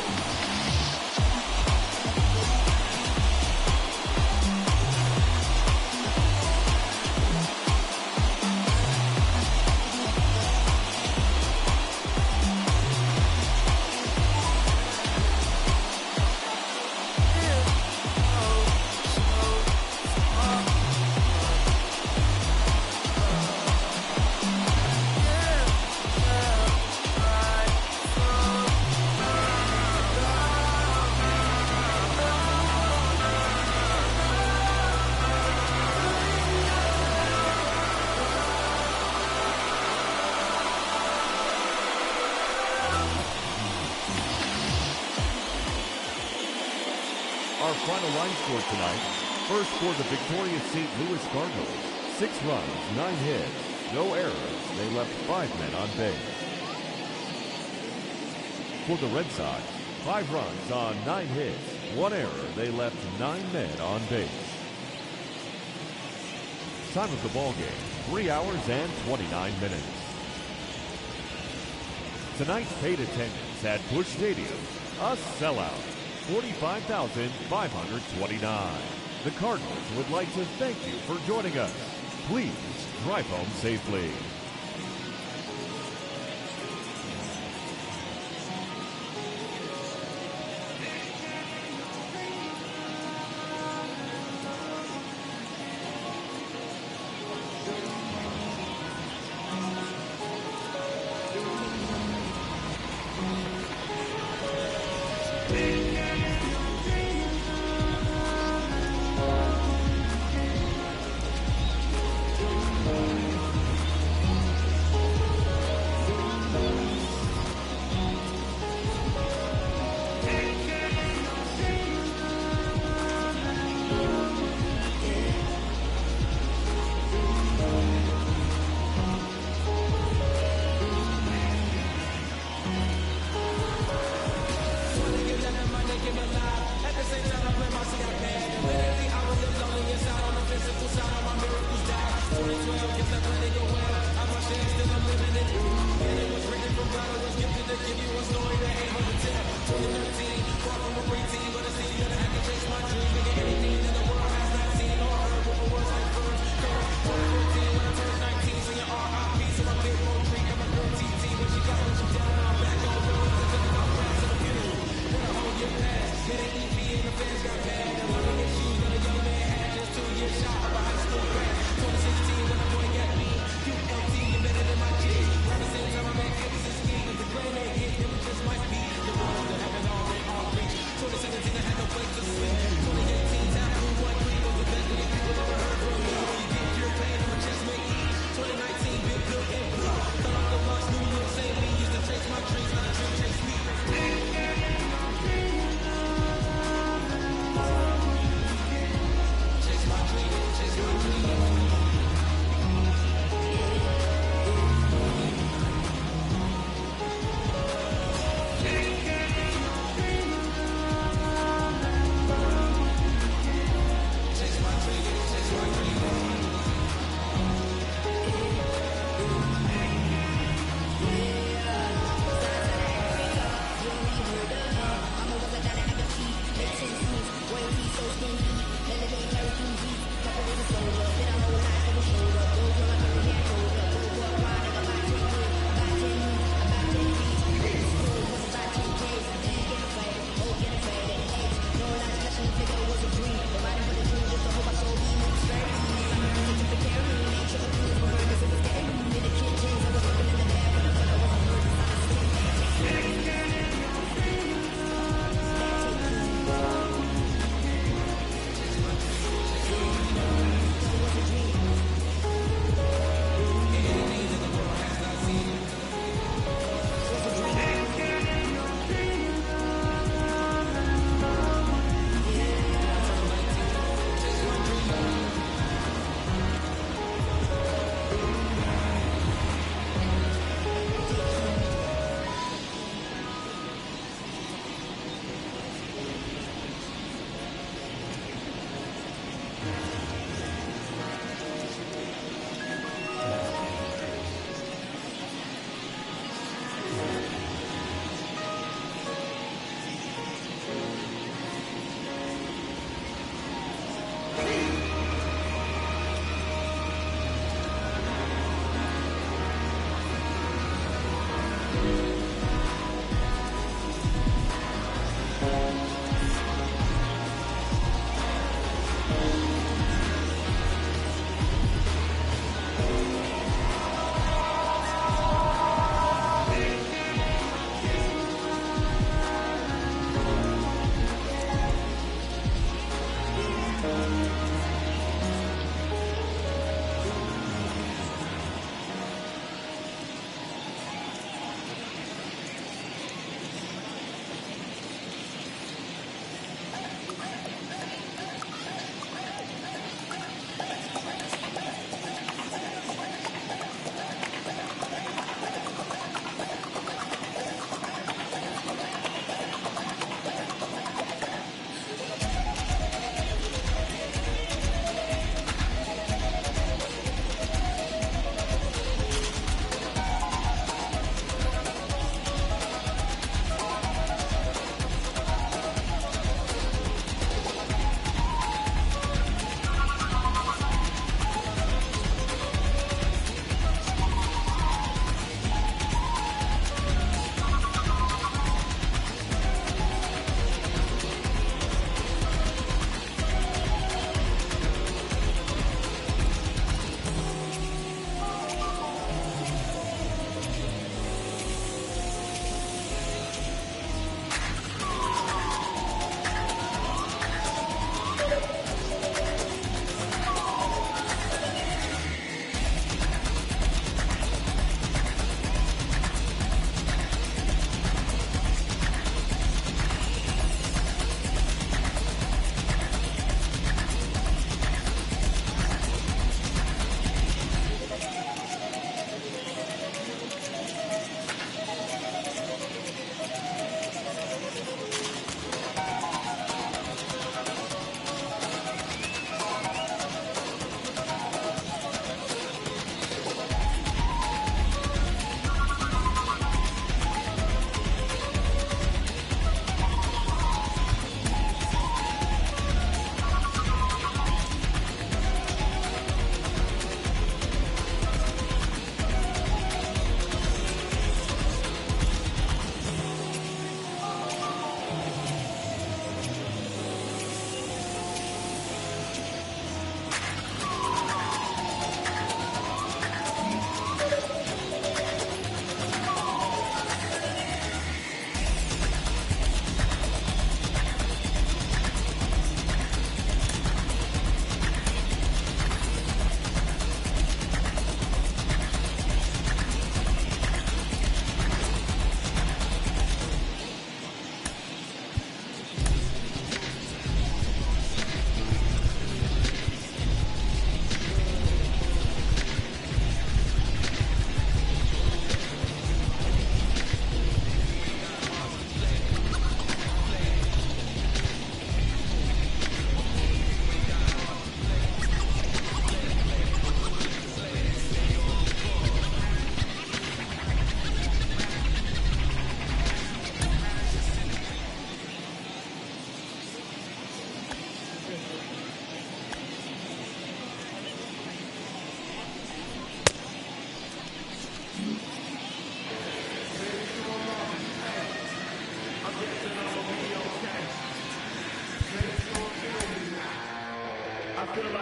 Our final line score tonight. First for the victorious St. Louis Cardinals. 6 runs, 9 hits, no errors. They left 5 men on base. For the Red Sox, 5 runs on 9 hits, 1 error. They left 9 men on base. Time of the ball game, 3 hours and 29 minutes. Tonight's paid attendance at Busch Stadium, a sellout. 45,529. The Cardinals would like to thank you for joining us. Please drive home safely.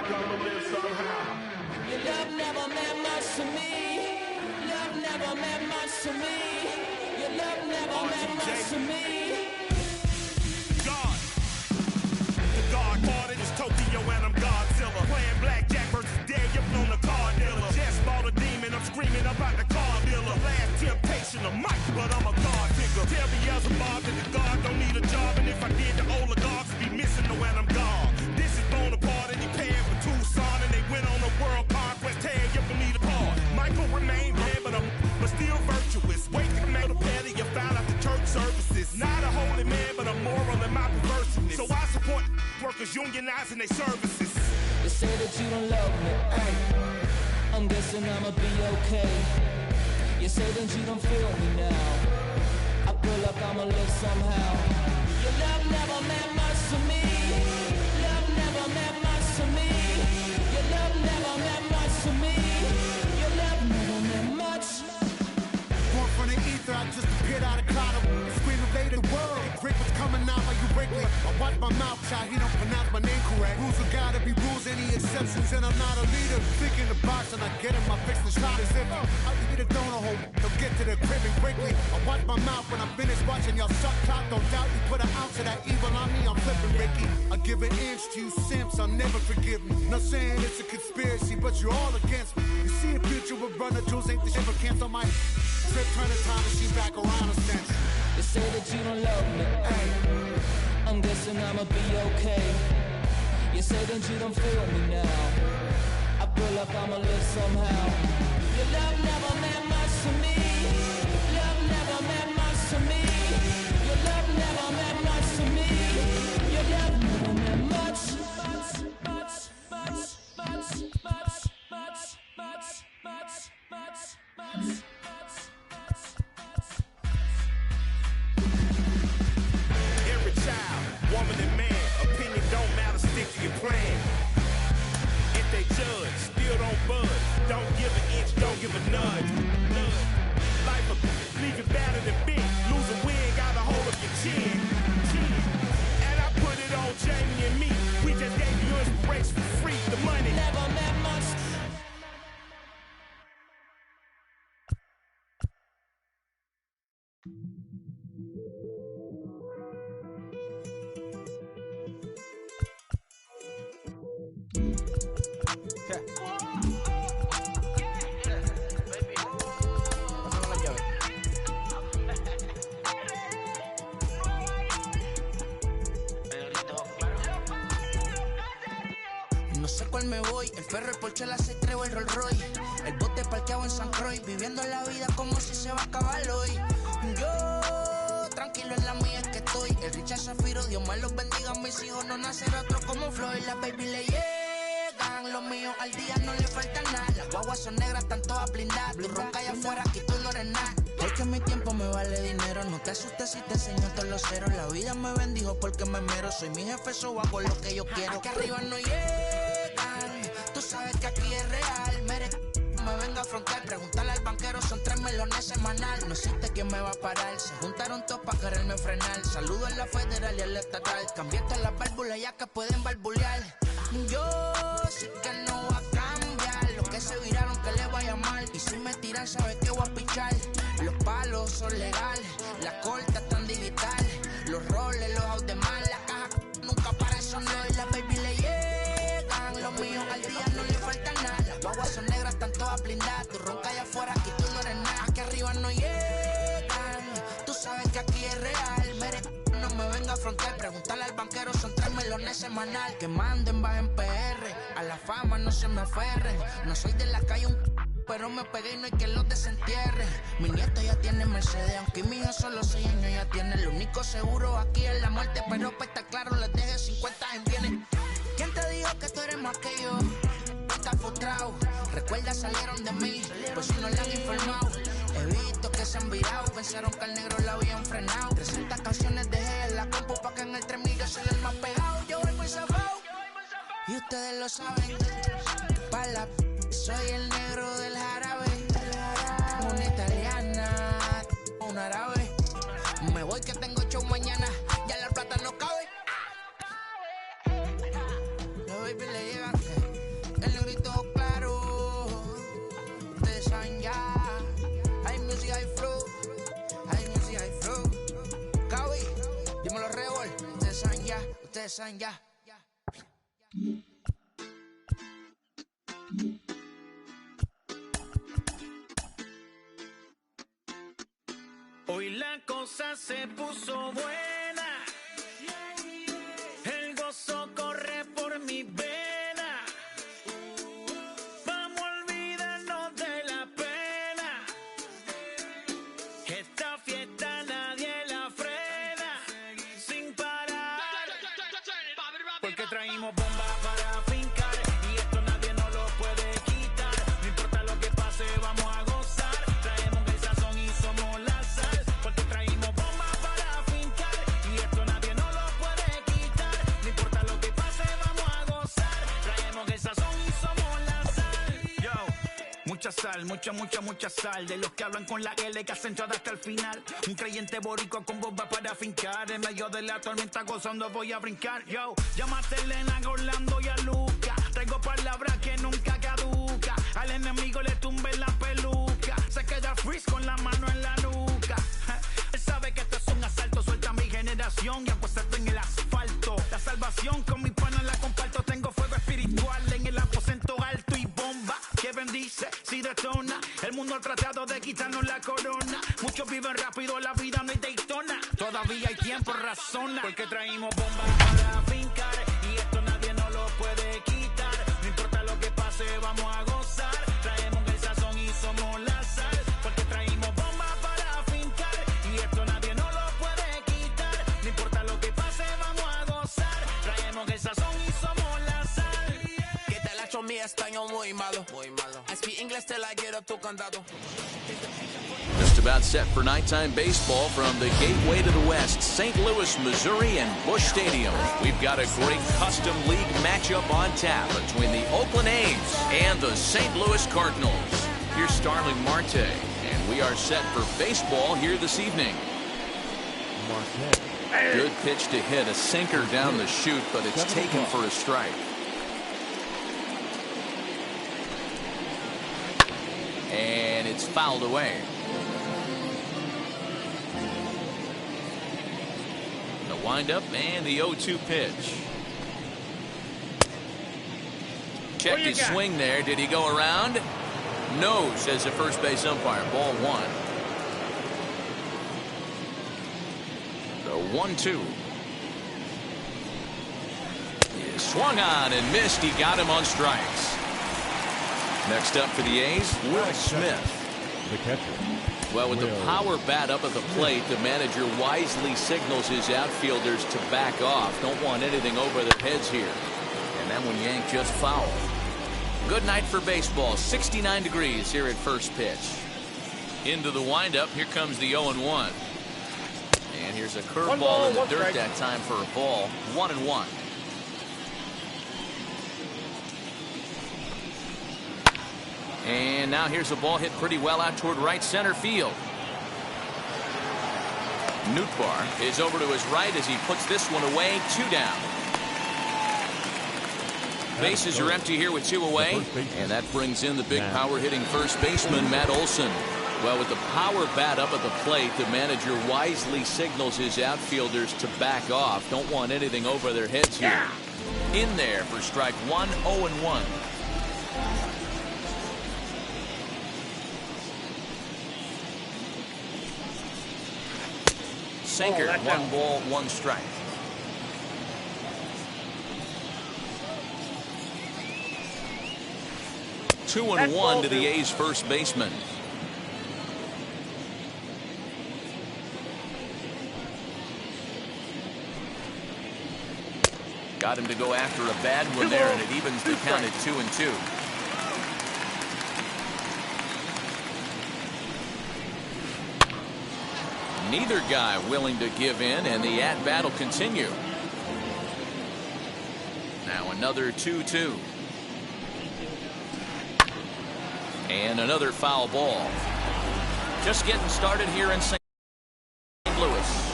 I'ma live somehow. Your love never meant much to me. Love never meant much to me. Your love never meant much to me. God. The God parted is Tokyo and I'm Godzilla. Playing blackjack versus Daniel on the car dealer. Just bought a demon, I'm screaming about the car dealer. Last temptation of Mike, but I'm a God digger. Tell me as a Bob that the God don't need a job. And if I did, the oligarchs would be missing the when I'm gone. This is Bonaparte and he paying for Tucson. And they went on a world conquest, tearing you from me apart. Michael remained dead, but still virtuous. Waking out the belly, you found out the church services. Not a holy man, but a moral in my perverseness. So I support workers unionizing their services. You say that you don't love me, ay. I'm guessing I'ma be okay. You say that you don't feel me now. I feel like I'ma live somehow. Your love never meant much to me. Love never meant much to me. Your love never meant much to me. Your love never meant much. Born from the ether, I just appeared out of cloud. Scream invaded the world. Rick was coming out like you Wrigley. I watch my mouth shot, he don't pronounce my name correct. Rules are gotta be rules, any exceptions, and I'm not a leader. Think in the box and I get in my fix the shot as if I eat a donut hole. Don't get to the crib and quickly. I watch my mouth when I'm finished watching y'all suck clock. Don't doubt you put an ounce of that evil on me, I'm flipping Ricky. I give an inch to you simps, I'll never forgive me. Not saying it's a conspiracy, but you're all against me. You see a future with runner jewels, ain't the shit, but cancel my trip, turn the time machine back around a sense. You say that you don't love me, ay. I'm guessing I'ma be okay. You say that you don't feel me now. I feel like I'ma live somehow. Your love never meant much to me. Love never meant much to me. Your love never meant much to me. Your love never meant much. Every child, woman and man, opinion don't matter, stick to your plan. If they judge, still don't budge. Don't give an inch, don't give a nudge. Life will leave you battered and big. Lose a win, got a hold of your chin. And I put it on Jamie and me. We just gave you inspiration for free. The money Never meant much. No sé cuál me voy, el ferro, el Porsche, la C3 o el Rolls Royce. El bote parqueado en San Croix, viviendo la vida como si se va a acabar hoy. Yo, tranquilo en la mía es que estoy. El Richard Zafiro, Dios me los bendiga, mis hijos no nacerá otro como Floyd. Las baby le llegan, los míos al día no le falta nada. Las guaguas son negras, están todas blindadas. Tu ronca allá afuera, aquí tú no eres nada. Porque mi tiempo me vale dinero, no te asustes si te enseño todos los ceros. La vida me bendijo porque me mero, soy mi jefe, so hago lo que yo quiero. Aquí arriba no llegan, tú sabes que aquí es real. Me venga a frontear, preguntarle al banquero, son 3 melones semanal. No existe quien me va a parar, se juntaron todos para quererme frenar. Saludo a la federal y a la estatal, cambié todas las válvulas ya que pueden barbulear. Yo sé que no va a cambiar, los que se viraron que le vaya mal. Y si me tiran sabes que voy a pichar. Los palos son legales, las cortas están digitales. Los roles, los out de mal, la caja nunca para eso no. Y las baby le llegan, los míos al día no le falta nada. Las guaguas son negras, están todas blindadas. Tu ronca allá afuera, aquí tú no eres nada. Aquí arriba no llegan, tú sabes que aquí es real. No me venga a frontear, preguntarle al banquero, son 3 melones semanal. Que manden, bajen PR, a la fama no se me aferren. No soy de la calle pero me pegué y no hay que los desentierre. Mi nieto ya tiene Mercedes, aunque mi hijo solo 6 años ya tiene. El único seguro aquí es la muerte, pero para estar claro les deje 50 en bienes. ¿Quién te dijo que tú eres más que yo? Estás frustrado, recuerda salieron de mí, pues si no le han informado. He visto que se han virado, pensaron que al negro la habían frenado. 300 canciones dejé en la compu pa' que en el 3000 yo soy el más pegado. Yo voy muy zafado, y ustedes lo saben. Pa' la soy el negro del jarabe. Una italiana, un árabe. Me voy que tengo show mañana, ya la plata no cabe. Los baby le llegan. ustedes saben ya. Hoy la cosa se puso buena. El gozo corre por mi vena. Vamos a olvidarnos de la pena. Esta fiesta nadie la frena. Sin parar. Porque traímos bombas para fincar. Y esto nadie nos lo puede quitar. No importa lo que pase, vamos a gozar. Traemos el sazón y somos la sal. Porque traímos bombas para fincar. Y esto nadie nos lo puede quitar. No importa lo que pase, vamos a gozar. Traemos el sazón y somos la sal. Yo, mucha sal, mucha sal. De los que hablan con la L que hacen todo hasta el final. Un creyente boricua con bomba para fincar. En medio de la tormenta gozando voy a brincar. Yo, llámate a Elena, a Orlando y a Luca. Traigo palabras que nunca caduca. Al enemigo le tumbe la peluca. Se queda freeze con la mano en la nuca. Él sabe que esto es un asalto. Suelta mi generación y apuesta en el asfalto. La salvación con mi pana la comparto. Tengo fuego espiritual en el aposento alto y bomba que bendice si detona. El mundo ha tratado de quitarnos la corona. Muchos viven rápido, la vida no es Daytona. Todavía hay tiempo, razona. Porque traímos bombas para fincar. Y esto nadie nos lo puede quitar. No importa lo que pase, vamos a gozar. Traemos el sazón y somos la sal. Porque traímos bombas para fincar. Y esto nadie nos lo puede quitar. No importa lo que pase, vamos a gozar. Traemos el sazón y somos la sal. Que te la echo mi español muy malo. I speak English till I get up to condado. Just about set for nighttime baseball from the gateway to the west, St. Louis, Missouri, and Busch Stadium. We've got a great custom league matchup on tap between the Oakland A's and the St. Louis Cardinals. Here's Starling Marte, and we are set for baseball here this evening. Good pitch to hit, a sinker down the chute, but it's taken for a strike. And it's fouled away. The windup and the 0-2 pitch. Checked his swing there. Did he go around? No, says the first base umpire. Ball one. The 1-2. He swung on and missed. He got him on strikes. Next up for the A's, Will Smith. The catcher. Well, with the power bat up at the plate, the manager wisely signals his outfielders to back off. Don't want anything over their heads here. And that one yanked just foul. Good night for baseball. 69 degrees here at first pitch. Into the windup. Here comes the 0-1. And here's a curveball in the dirt that time for a ball. 1-1. And now here's a ball hit pretty well out toward right center field. Nootbaar is over to his right as he puts this one away. 2 down. Bases are empty here with 2 away. And that brings in the big power hitting first baseman, Matt Olson. Well, with the power bat up at the plate, the manager wisely signals his outfielders to back off. Don't want anything over their heads here. In there for strike 1, 0-1. Sinker, 1 ball, 1 strike. Two and one to the A's first baseman. Got him to go after a bad one there, and it evens the count at 2-2. Neither guy willing to give in, and the at-bat will continue. Now another 2-2. And another foul ball. Just getting started here in St. Louis.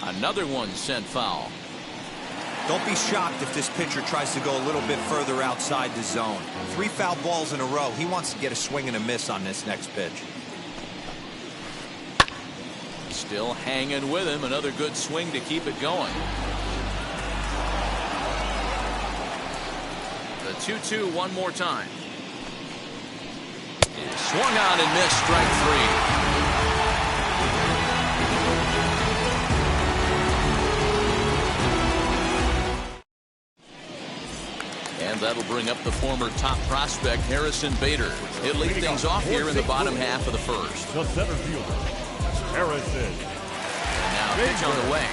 Another one sent foul. Don't be shocked if this pitcher tries to go a little bit further outside the zone. 3 foul balls in a row. He wants to get a swing and a miss on this next pitch. Still hanging with him. Another good swing to keep it going. The 2-2 one more time. Swung on and missed, strike three. And that'll bring up the former top prospect, Harrison Bader. He'll lead things off here in the bottom half of the first. The center fielder, Harrison. And now pitch on the way.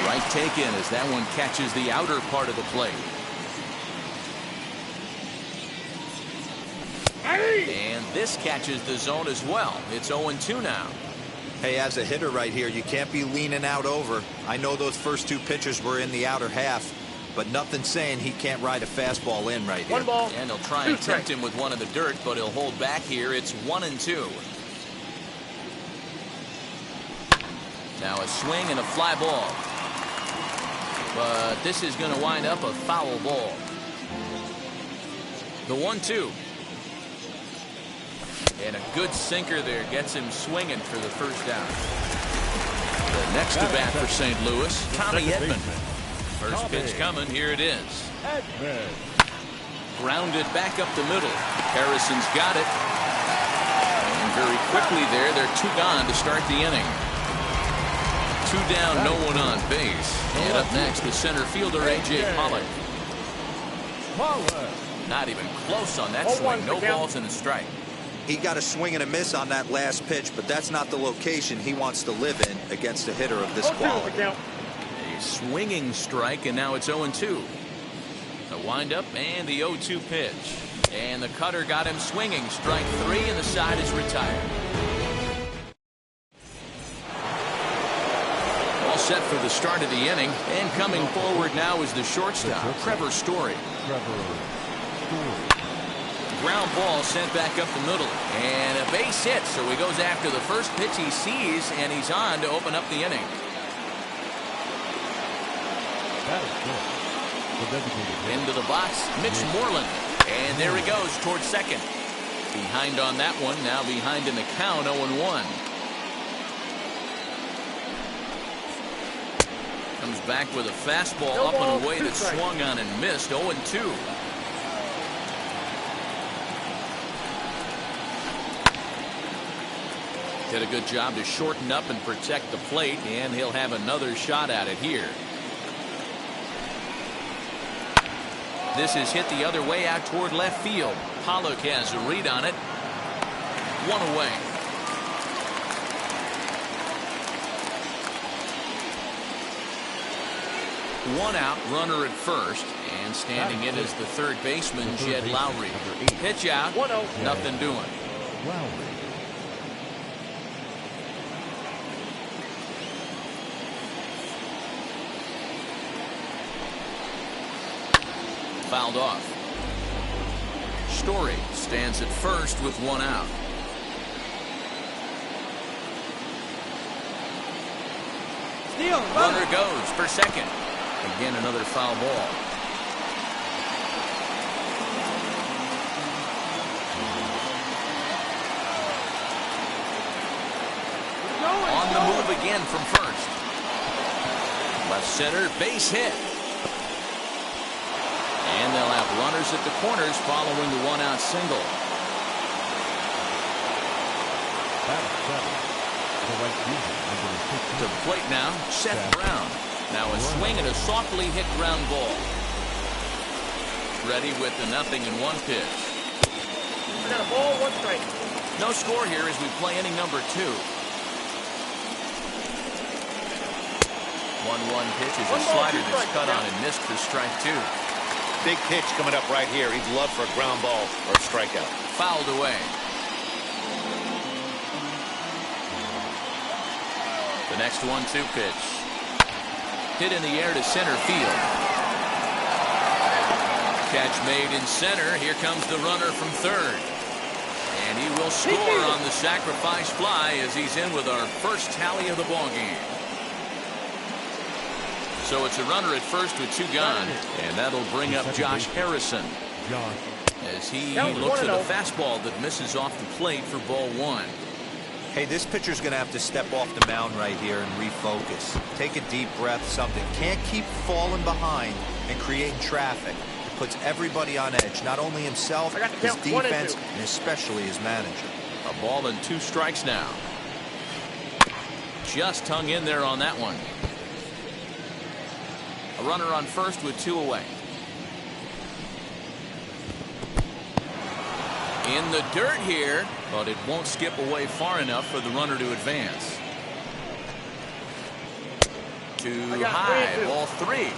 Strike taken as that one catches the outer part of the plate. And this catches the zone as well. It's 0-2 now. Hey, as a hitter right here, you can't be leaning out over. I know those first two pitches were in the outer half, but nothing saying he can't ride a fastball in right here. One ball. And he'll try and tempt him with one in the dirt, but he'll hold back here. It's 1-2. Now a swing and a fly ball. But this is going to wind up a foul ball. The 1-2. And a good sinker there gets him swinging for the first down. The next to bat for St. Louis, Tommy Edman. First pitch coming. Here it is. Grounded back up the middle. Harrison's got it. And very quickly there, they're two gone to start the inning. Two down, no one on base. And up next, the center fielder, A.J. Pollock. Not even close on that swing. No balls and a strike. He got a swing and a miss on that last pitch, but that's not the location he wants to live in against a hitter of this quality. A swinging strike, and now it's 0-2. The windup and the 0-2 pitch. And the cutter got him swinging. Strike three, and the side is retired. All set for the start of the inning. And coming forward now is the shortstop, Trevor Story. Ground ball sent back up the middle. And a base hit, so he goes after the first pitch he sees, and he's on to open up the inning. Into the box, Mitch Moreland. And there he goes towards second. Behind on that one, now behind in the count, 0-1. Comes back with a fastball up and away that swung on and missed, 0-2. Did a good job to shorten up and protect the plate, and he'll have another shot at it here. This is hit the other way out toward left field. Pollock has a read on it. One away. One out, runner at first, and standing in is the third baseman, Jed Lowry. Pitch out, nothing doing. Lowry. Fouled off. Story stands at first with one out. Runner goes for second. Again, another foul ball. On the move again from first. Left center, base hit. And they'll have runners at the corners following the one-out single. To the plate now, Seth Brown. Now a swing and a softly hit ground ball. Ready with the 0-1 pitch. We got a ball, one strike. No score here as we play inning number 2. 1-1 pitch is a slider that's cut on and missed for strike 2. Big pitch coming up right here. He'd love for a ground ball or a strikeout. Fouled away. The next 1-2 pitch. Hit in the air to center field. Catch made in center. Here comes the runner from third. And he will score on the sacrifice fly as he's in with our first tally of the ballgame. So it's a runner at first with two gone, and that'll bring up Josh Harrison as he looks at a fastball that misses off the plate for ball one. Hey, this pitcher's going to have to step off the mound right here and refocus. Take a deep breath, something. Can't keep falling behind and creating traffic. It puts everybody on edge, not only himself, his defense, and especially his manager. A ball and 2 strikes now. Just hung in there on that one. A runner on first with 2 away. In the dirt here, but it won't skip away far enough for the runner to advance. Too high, ball 3.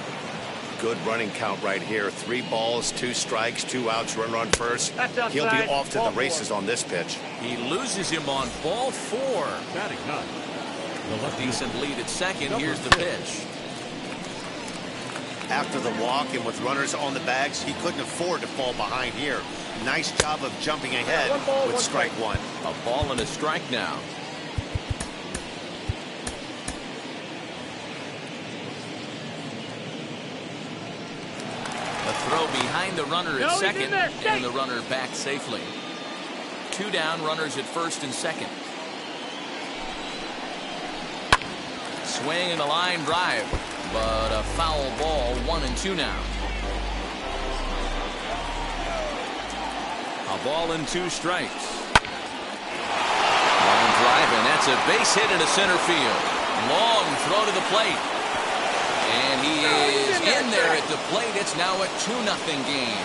Good running count right here. 3 balls, 2 strikes, 2 outs, runner on first. He'll be off to the races on this pitch. He loses him on ball 4. Batting 9. A decent lead at second. Here's the pitch. After the walk and with runners on the bags, he couldn't afford to fall behind here. Nice job of jumping ahead with strike 1. A ball and a strike now. A throw behind the runner at second, and the runner back safely. 2 down, runners at first and second. Swing and a line drive, but a foul ball. 1-2 now. A ball and 2 strikes. Line drive, and that's a base hit into center field. Long throw to the plate. And he is in there at the plate. It's now a 2-0 game.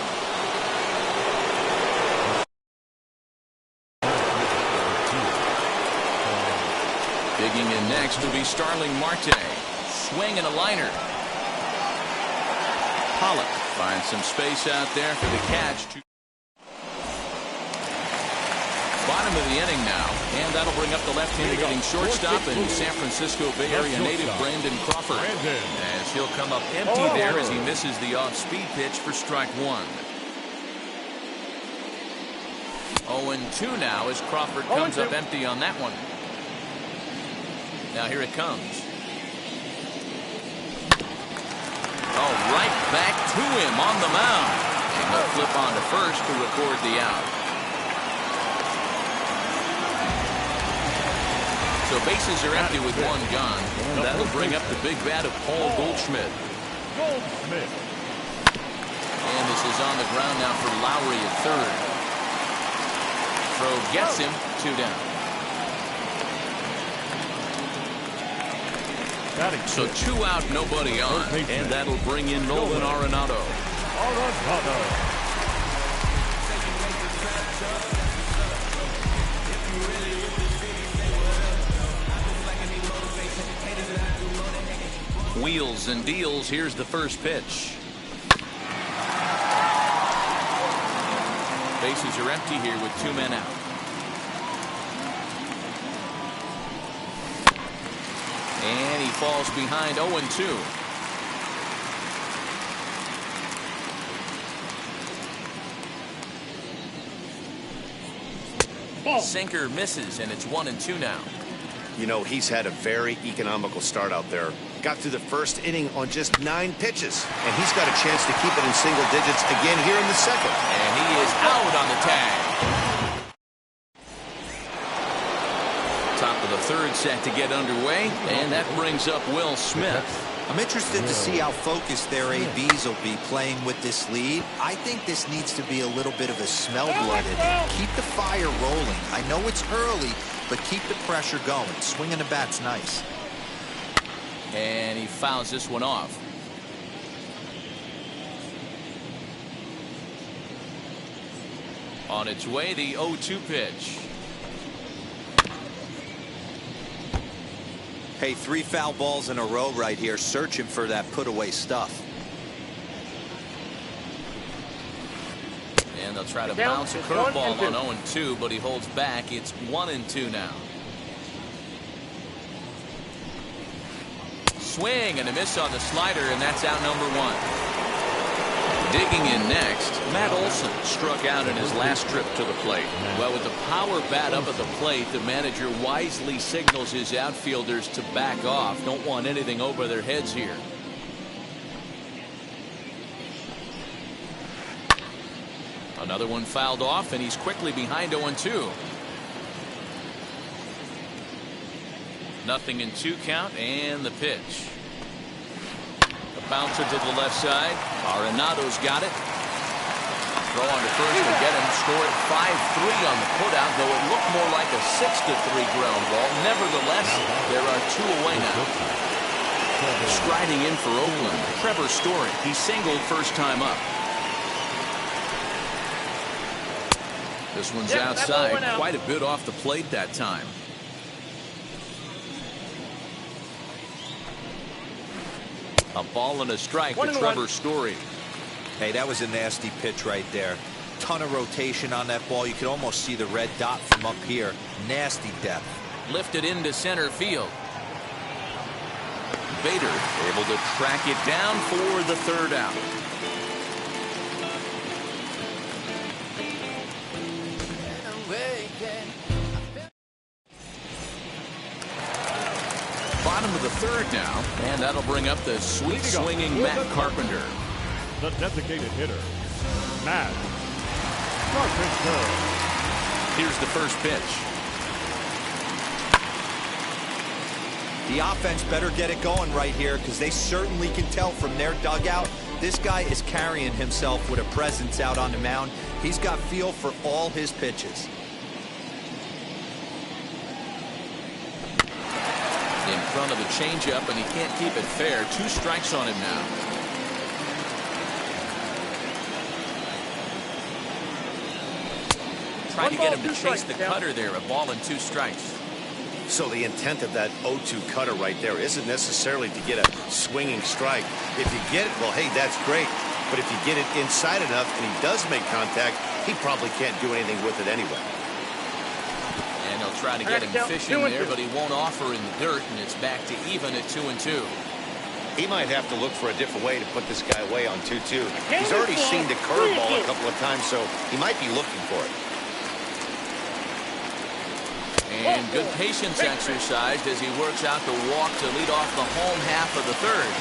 Digging in next will be Starling Marte. Swing and a liner. Pollock finds some space out there for the catch. Bottom of the inning now, and that'll bring up the left-handed hitting shortstop and San Francisco Bay Area native Brandon Crawford, as he'll come up empty there as he misses the off-speed pitch for strike 1. 0-2 now as Crawford comes up empty on that one. Now here it comes. Oh, right back to him on the mound, and he'll flip on to first to record the out. So bases are empty with 1 gone, and that'll bring up the big bat of Paul Goldschmidt. And this is on the ground now for Lowry at third. Throw gets him, 2 down. So 2 out, nobody on, and that'll bring in Nolan Arenado. Wheels and deals. Here's the first pitch. Bases are empty here with 2 men out. And he falls behind 0-2. Sinker misses, and it's 1-2 now. You know, he's had a very economical start out there. Got through the first inning on just 9 pitches, and he's got a chance to keep it in single digits again here in the second. And he is out on the tag. Top of the third set to get underway, and that brings up Will Smith. I'm interested to see how focused their ABs will be playing with this lead. I think this needs to be a little bit of a smell-blooded. Keep the fire rolling. I know it's early, but keep the pressure going. Swinging the bat's nice. And he fouls this one off. On its way, the 0-2 pitch. Hey, 3 foul balls in a row right here, searching for that put-away stuff. And they'll try to bounce a curveball on 0-2, but he holds back. It's 1-2 now. Swing and a miss on the slider, and that's out number 1. Digging in next, Matt Olson struck out in his last trip to the plate. Well, with the power bat up at the plate, the manager wisely signals his outfielders to back off. Don't want anything over their heads here. Another one fouled off, and he's quickly behind 0-2. 0-2 count, and the pitch. A bouncer to the left side. Arenado's got it. Throw on to first will get him. Scored 5-3 on the putout, though it looked more like a 6-3 ground ball. Nevertheless, there are 2 away now. Striding in for Oakland, Trevor Story. He singled first time up. This one's outside. Quite a bit off the plate that time. A ball and a strike to Trevor Story. Hey, that was a nasty pitch right there. Ton of rotation on that ball. You could almost see the red dot from up here. Nasty depth. Lifted into center field. Bader able to track it down for the 3rd out. Bottom of the 3rd now, and that'll bring up the sweet swinging Matt Carpenter. The designated hitter, Matt Carpenter. Here's the first pitch. The offense better get it going right here, because they certainly can tell from their dugout this guy is carrying himself with a presence out on the mound. He's got feel for all his pitches. In front of the changeup, and he can't keep it fair. 2 strikes on him now. Trying to get him to chase the cutter there. A ball and 2 strikes. So the intent of that 0-2 cutter right there isn't necessarily to get a swinging strike. If you get it, well, hey, that's great. But if you get it inside enough and he does make contact, he probably can't do anything with it anyway. And they'll try to get him fishing there, but he won't offer in the dirt, and it's back to even at 2-2. He might have to look for a different way to put this guy away on 2-2. He's already seen the curveball a couple of times, so he might be looking for it. And good patience exercised as he works out the walk to lead off the home half of the 3rd.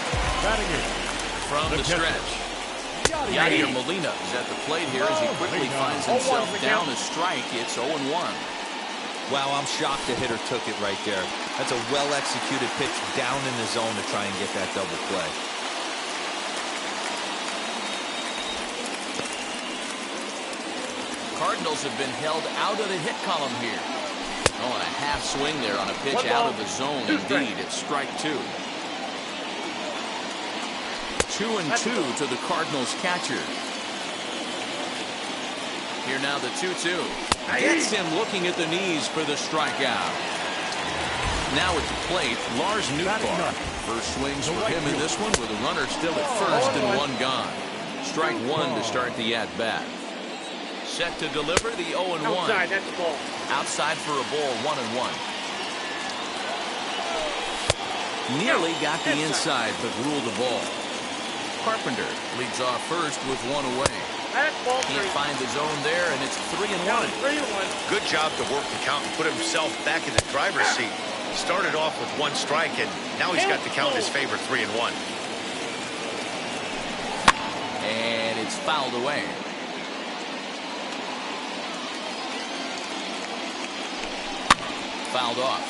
From the stretch, Yadier Molina is at the plate here as he quickly finds himself down a strike. It's 0-1. Wow, I'm shocked the hitter took it right there. That's a well-executed pitch down in the zone to try and get that double play. Cardinals have been held out of the hit column here. Oh, and a half swing there on a pitch out of the zone. Indeed, it's strike 2. 2-2 to the Cardinals catcher. Here now the 2-2. Gets him looking at the knees for the strikeout. Now at the plate, Lars Nootbaar. First swings for him in this one with a runner still at first and 1 gone. Strike 1 to start the at-bat. Set to deliver the 0-1. Outside, that's the ball. Outside for a ball, 1-1. Nearly got the inside, but ruled the ball. Carpenter leads off first with 1 away. Can't find the zone there, and it's 3-1. Good job to work the count and put himself back in the driver's seat. Started off with 1 strike, and now he's got the count in his favor, 3-1. And it's fouled away. Fouled off.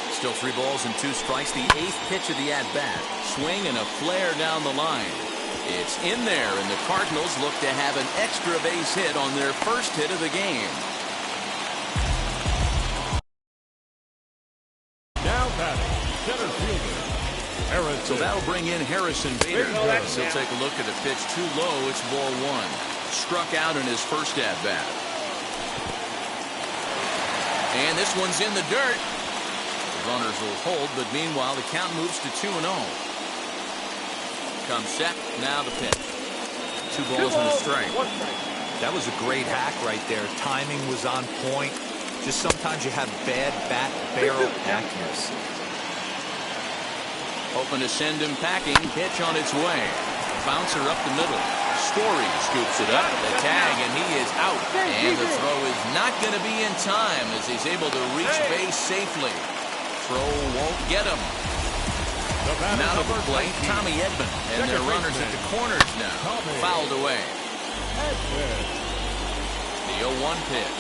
Still 3 balls and 2 strikes. The 8th pitch of the at-bat. Swing and a flare down the line. It's in there, and the Cardinals look to have an extra base hit on their first hit of the game. Now batting, center fielder, Harrison. So that'll bring in Harrison Bader. He'll take a look at a pitch too low. It's ball 1. Struck out in his first at-bat. And this one's in the dirt. The runners will hold, but meanwhile the count moves to 2-0. Comes set, now the pitch. 2 balls and a strike. That was a great hack right there. Timing was on point. Just sometimes you have bad bat barrel accuracy. Hoping to send him packing. Pitch on its way. Bouncer up the middle. Story scoops it up. The tag, and he is out. And the throw is not going to be in time as he's able to reach base safely. Throw won't get him. Now to the plate, Tommy Edman. And their runners at the corners now. Fouled away. The 0-1 pitch.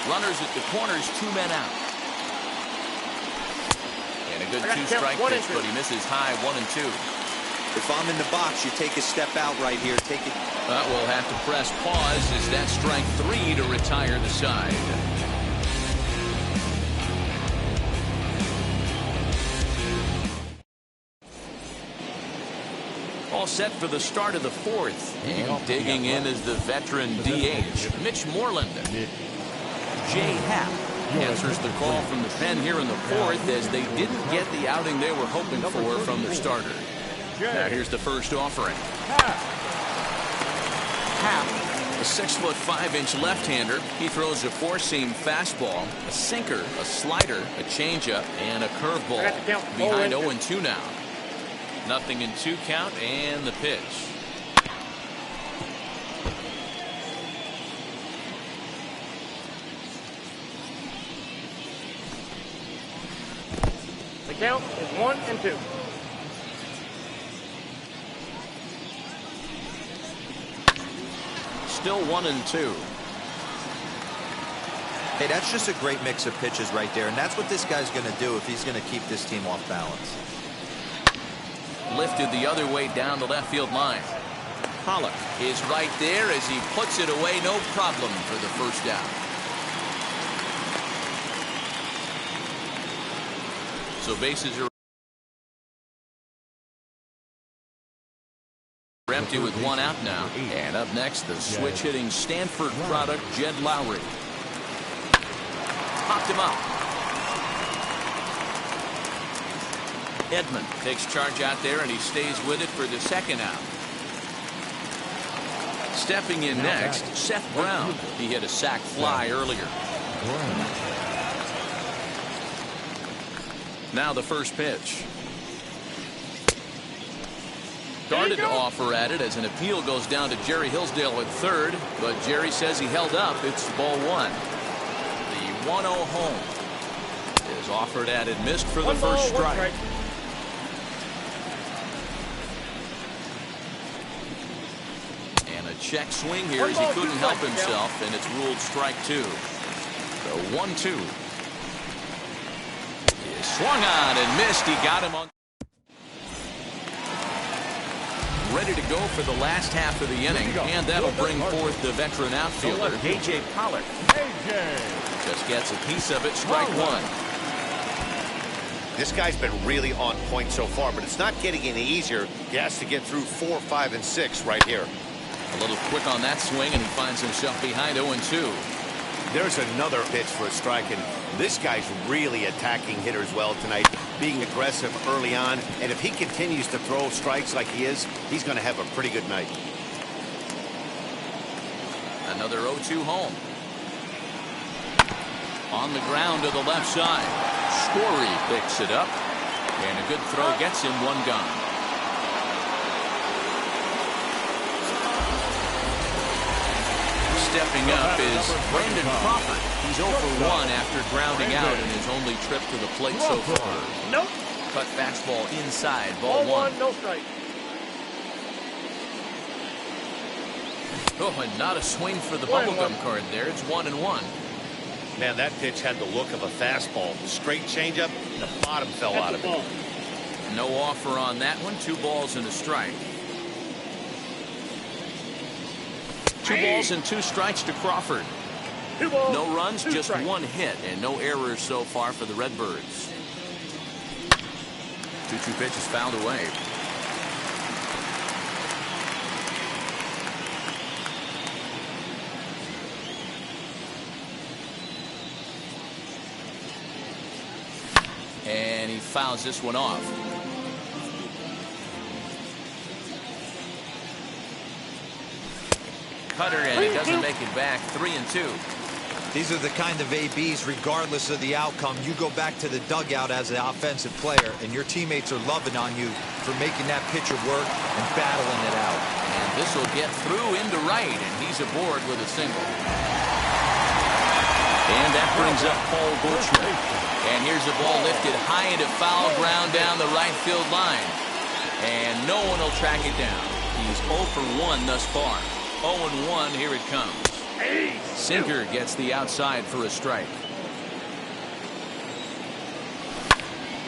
Runners at the corners, 2 men out. And a good 2-strike pitch, but he misses high 1 and 2. If I'm in the box, you take a step out right here. Take it. We'll have to press pause as that strike 3 to retire the side. All set for the start of the 4th. And digging in is the veteran DH, Mitch Moreland. Jay Happ answers the call from the pen here in the 4th as they didn't get the outing they were hoping for from their starter. Now here's the first offering. Happ, a 6'5" left-hander. He throws a 4-seam fastball, a sinker, a slider, a changeup, and a curveball. Behind 0-2 now. 0-2 count and the pitch. The count is 1-2. Still 1-2. Hey, that's just a great mix of pitches right there, and that's what this guy's going to do if he's going to keep this team off balance. Lifted the other way down the left field line. Pollock is right there as he puts it away, no problem for the first down. So bases are empty with 1 out now. And up next, the switch-hitting Stanford product, Jed Lowry. Popped him up. Edmund takes charge out there, and he stays with it for the 2nd out. Stepping in next, Seth Brown. He hit a sac fly earlier. Now the first pitch. Started to offer at it as an appeal goes down to Jerry Hillsdale at 3rd, but Jerry says he held up. It's ball 1. The 1-0 home is offered at it, missed for the first strike. And a check swing here as he couldn't help himself, and it's ruled strike 2. The 1-2 is swung on and missed. He got him on. Ready to go for the last half of the inning, and that'll bring forth the veteran outfielder, A.J. Pollock. Just gets a piece of it, strike 1. This guy's been really on point so far, but it's not getting any easier. He has to get through 4, 5, and 6 right here. A little quick on that swing, and he finds himself behind 0-2. There's another pitch for a strike, and this guy's really attacking hitters well tonight, being aggressive early on, and if he continues to throw strikes like he is, he's going to have a pretty good night. Another 0-2 home. On the ground to the left side. Story picks it up, and a good throw gets him 1 gone. Stepping up is Brandon Crawford. He's 0 for 1 after grounding out in his only trip to the plate so far. Nope. Cut fastball inside, ball 1. No strike. Oh, and not a swing for the bubblegum card there. It's 1-1. Man, that pitch had the look of a fastball. Straight changeup, and the bottom fell out of it. No offer on that one. 2 balls and a strike. 2 balls and 2 strikes to Crawford. No runs, just 1 hit, and no errors so far for the Redbirds. 2-2 pitch is fouled away. And he fouls this one off. Cutter, and he doesn't make it back. 3-2. These are the kind of ABs, regardless of the outcome, you go back to the dugout as an offensive player, and your teammates are loving on you for making that pitcher work and battling it out. And this will get through into right, and he's aboard with a single. And that brings up Paul Goldschmidt. And here's the ball lifted high into foul ground down the right field line. And no one will track it down. He's 0 for 1 thus far. 0-1, here it comes. Sinker gets the outside for a strike.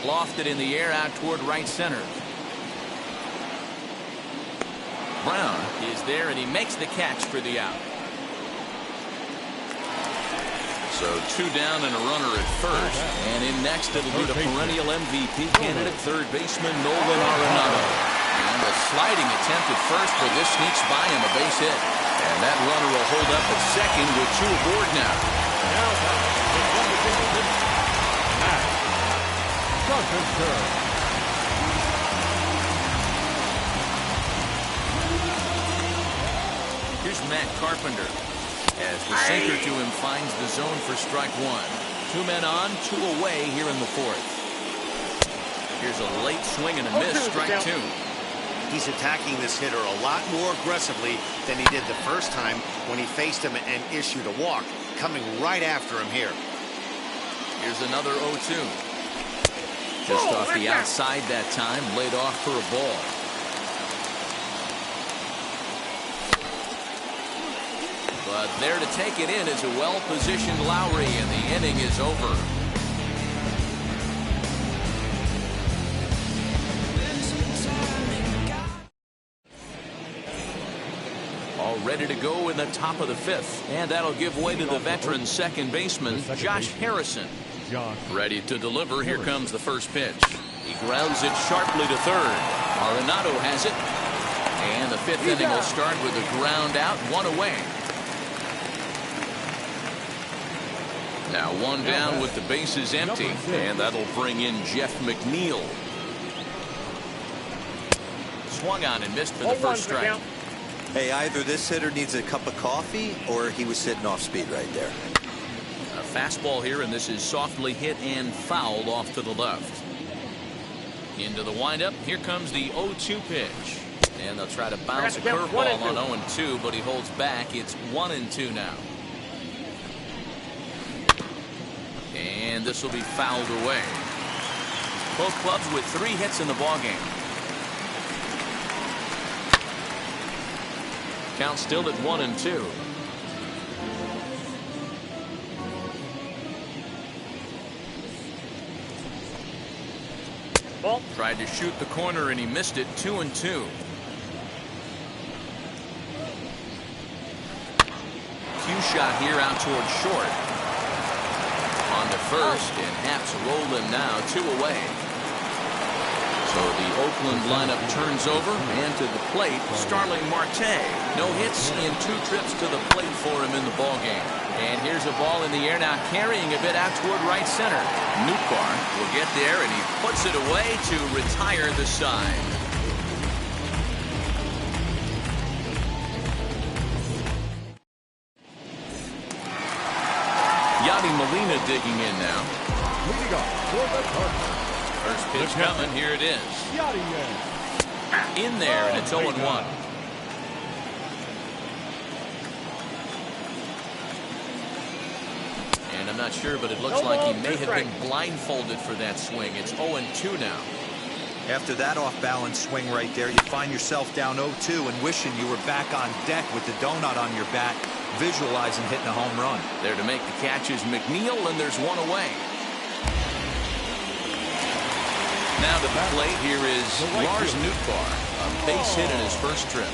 Lofted in the air out toward right center. Brown is there, and he makes the catch for the out. So 2 down and a runner at first. And in next, it'll be the perennial MVP candidate, third baseman Nolan Arenado. And a sliding attempt at first, but this sneaks by him, a base hit. And that runner will hold up at second with 2 aboard now. Here's Matt Carpenter as the sinker to him finds the zone for strike 1. 2 men on, 2 away here in the 4th. Here's a late swing and a miss, strike 2. He's attacking this hitter a lot more aggressively than he did the first time when he faced him and issued a walk, coming right after him here. Here's another 0-2. Just off the outside that time, laid off for a ball. But there to take it in is a well-positioned Lowry, and the inning is over. All ready to go in the top of the 5th, and that'll give way to the veteran second baseman, Josh Harrison. Ready to deliver. Here comes the first pitch. He grounds it sharply to third. Arenado has it. And the 5th inning will start with a ground out, 1 away. Now 1 down with the bases empty, and that'll bring in Jeff McNeil. Swung on and missed for the first strike. Hey, either this hitter needs a cup of coffee or he was sitting off speed right there. A fastball here, and this is softly hit and fouled off to the left. Into the windup. Here comes the 0-2 pitch. And they'll try to bounce a curveball on 0-2, but he holds back. It's 1-2 now. And this will be fouled away. Both clubs with 3 hits in the ballgame. Count still at 1-2. Ball. Tried to shoot the corner and he missed it. 2-2. Cue shot here out towards short. On to first, and Haps rolled him now. 2 away. So the Oakland lineup turns over, and to the plate, Starling Marte. No hits in 2 trips to the plate for him in the ballgame. And here's a ball in the air now, carrying a bit out toward right center. Newbar will get there, and he puts it away to retire the side. Yadi Molina digging in now. Leading off for the Cardinals. First pitch coming. Here it is. In there, and it's 0-1. And I'm not sure, but it looks like he may have been blindfolded for that swing. It's 0-2 now. After that off-balance swing right there, you find yourself down 0-2 and wishing you were back on deck with the donut on your bat, visualizing hitting a home run. There to make the catch is McNeil, and there's 1 away. Now to the plate, here is Lars Newbar, a base hit in his first trip.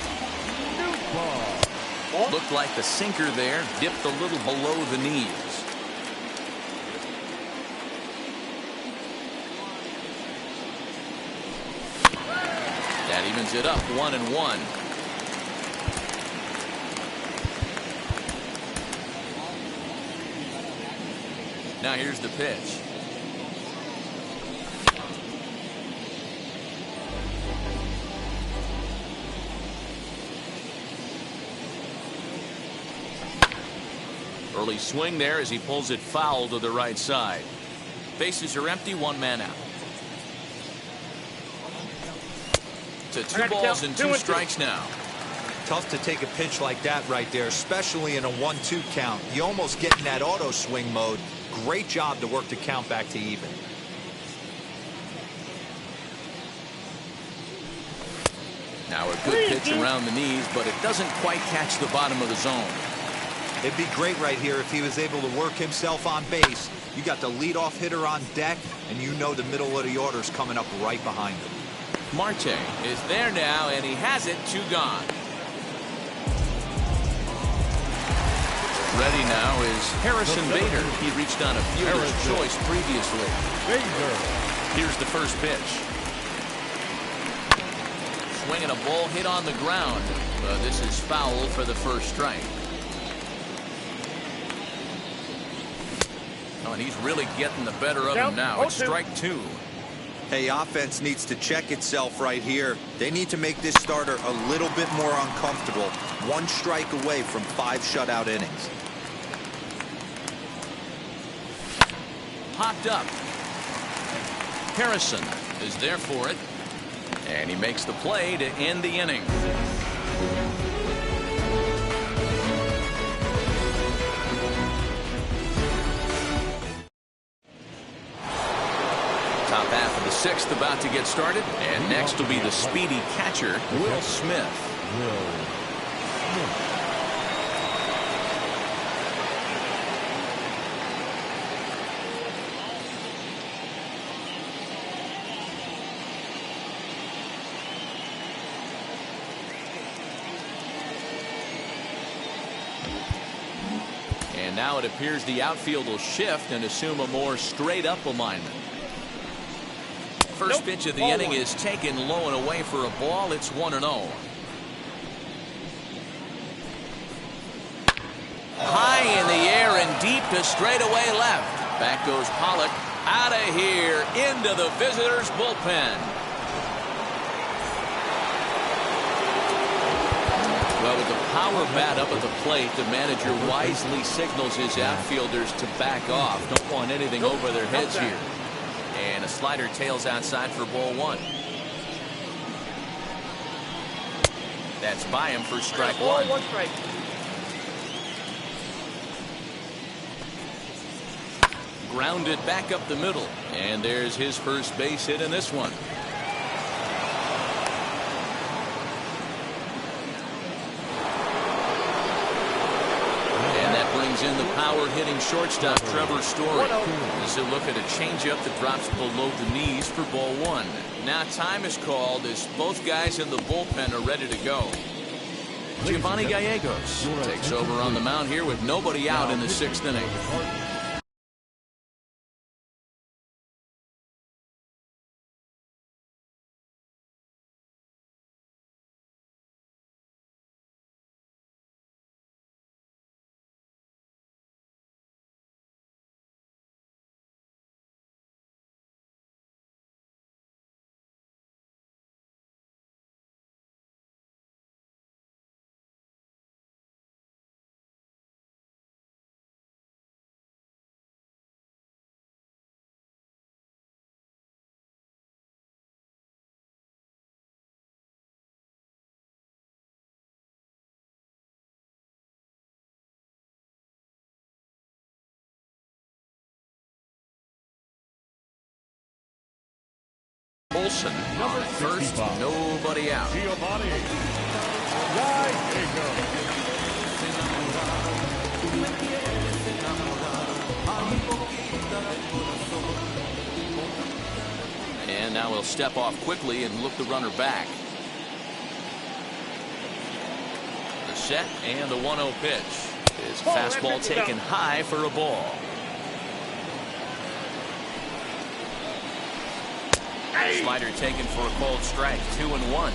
Looked like the sinker there, dipped a little below the knees. That evens it up, 1-1. Now here's the pitch. Early swing there as he pulls it foul to the right side. Bases are empty, 1 man out. To 2 balls and 2 strikes now. Tough to take a pitch like that right there, especially in a 1-2 count. You almost get in that auto swing mode. Great job to work the count back to even. Now a good pitch around the knees, but it doesn't quite catch the bottom of the zone. It'd be great right here if he was able to work himself on base. You got the leadoff hitter on deck, and you know the middle of the order's coming up right behind him. Marte is there now, and he has it. 2 gone. Ready now is Harrison Bader. He reached on a fielder's choice previously. Bader. Here's the first pitch. Swinging a ball hit on the ground. This is foul for the first strike. Oh, and he's really getting the better of him now. It's strike 2. Hey, offense needs to check itself right here. They need to make this starter a little bit more uncomfortable. 1 strike away from 5 shutout innings. Popped up. Harrison is there for it. And he makes the play to end the inning. Top half of the 6th about to get started. And next will be the speedy catcher, Will Smith. And now it appears the outfield will shift and assume a more straight-up alignment. First pitch of the inning is taken low and away for a ball. It's 1-0. High in the air and deep to straightaway left. Back goes Pollock. Out of here into the visitors' bullpen. Well, with the power bat up at the plate, the manager wisely signals his outfielders to back off. Don't want anything over their heads here. And a slider tails outside for ball 1. That's by him for strike 1. Grounded back up the middle. And there's his first base hit in this one. In the power-hitting shortstop, Trevor Story. This is a look at a changeup that drops below the knees for ball 1. Now time is called as both guys in the bullpen are ready to go. Giovanni Gallegos takes over on the mound here with nobody out in the 6th inning. Olsen on first, nobody out. Giovanni And now he'll step off quickly and look the runner back. The set and the 1-0 pitch. His fastball taken high for a ball. Slider taken for a called strike. 2-1.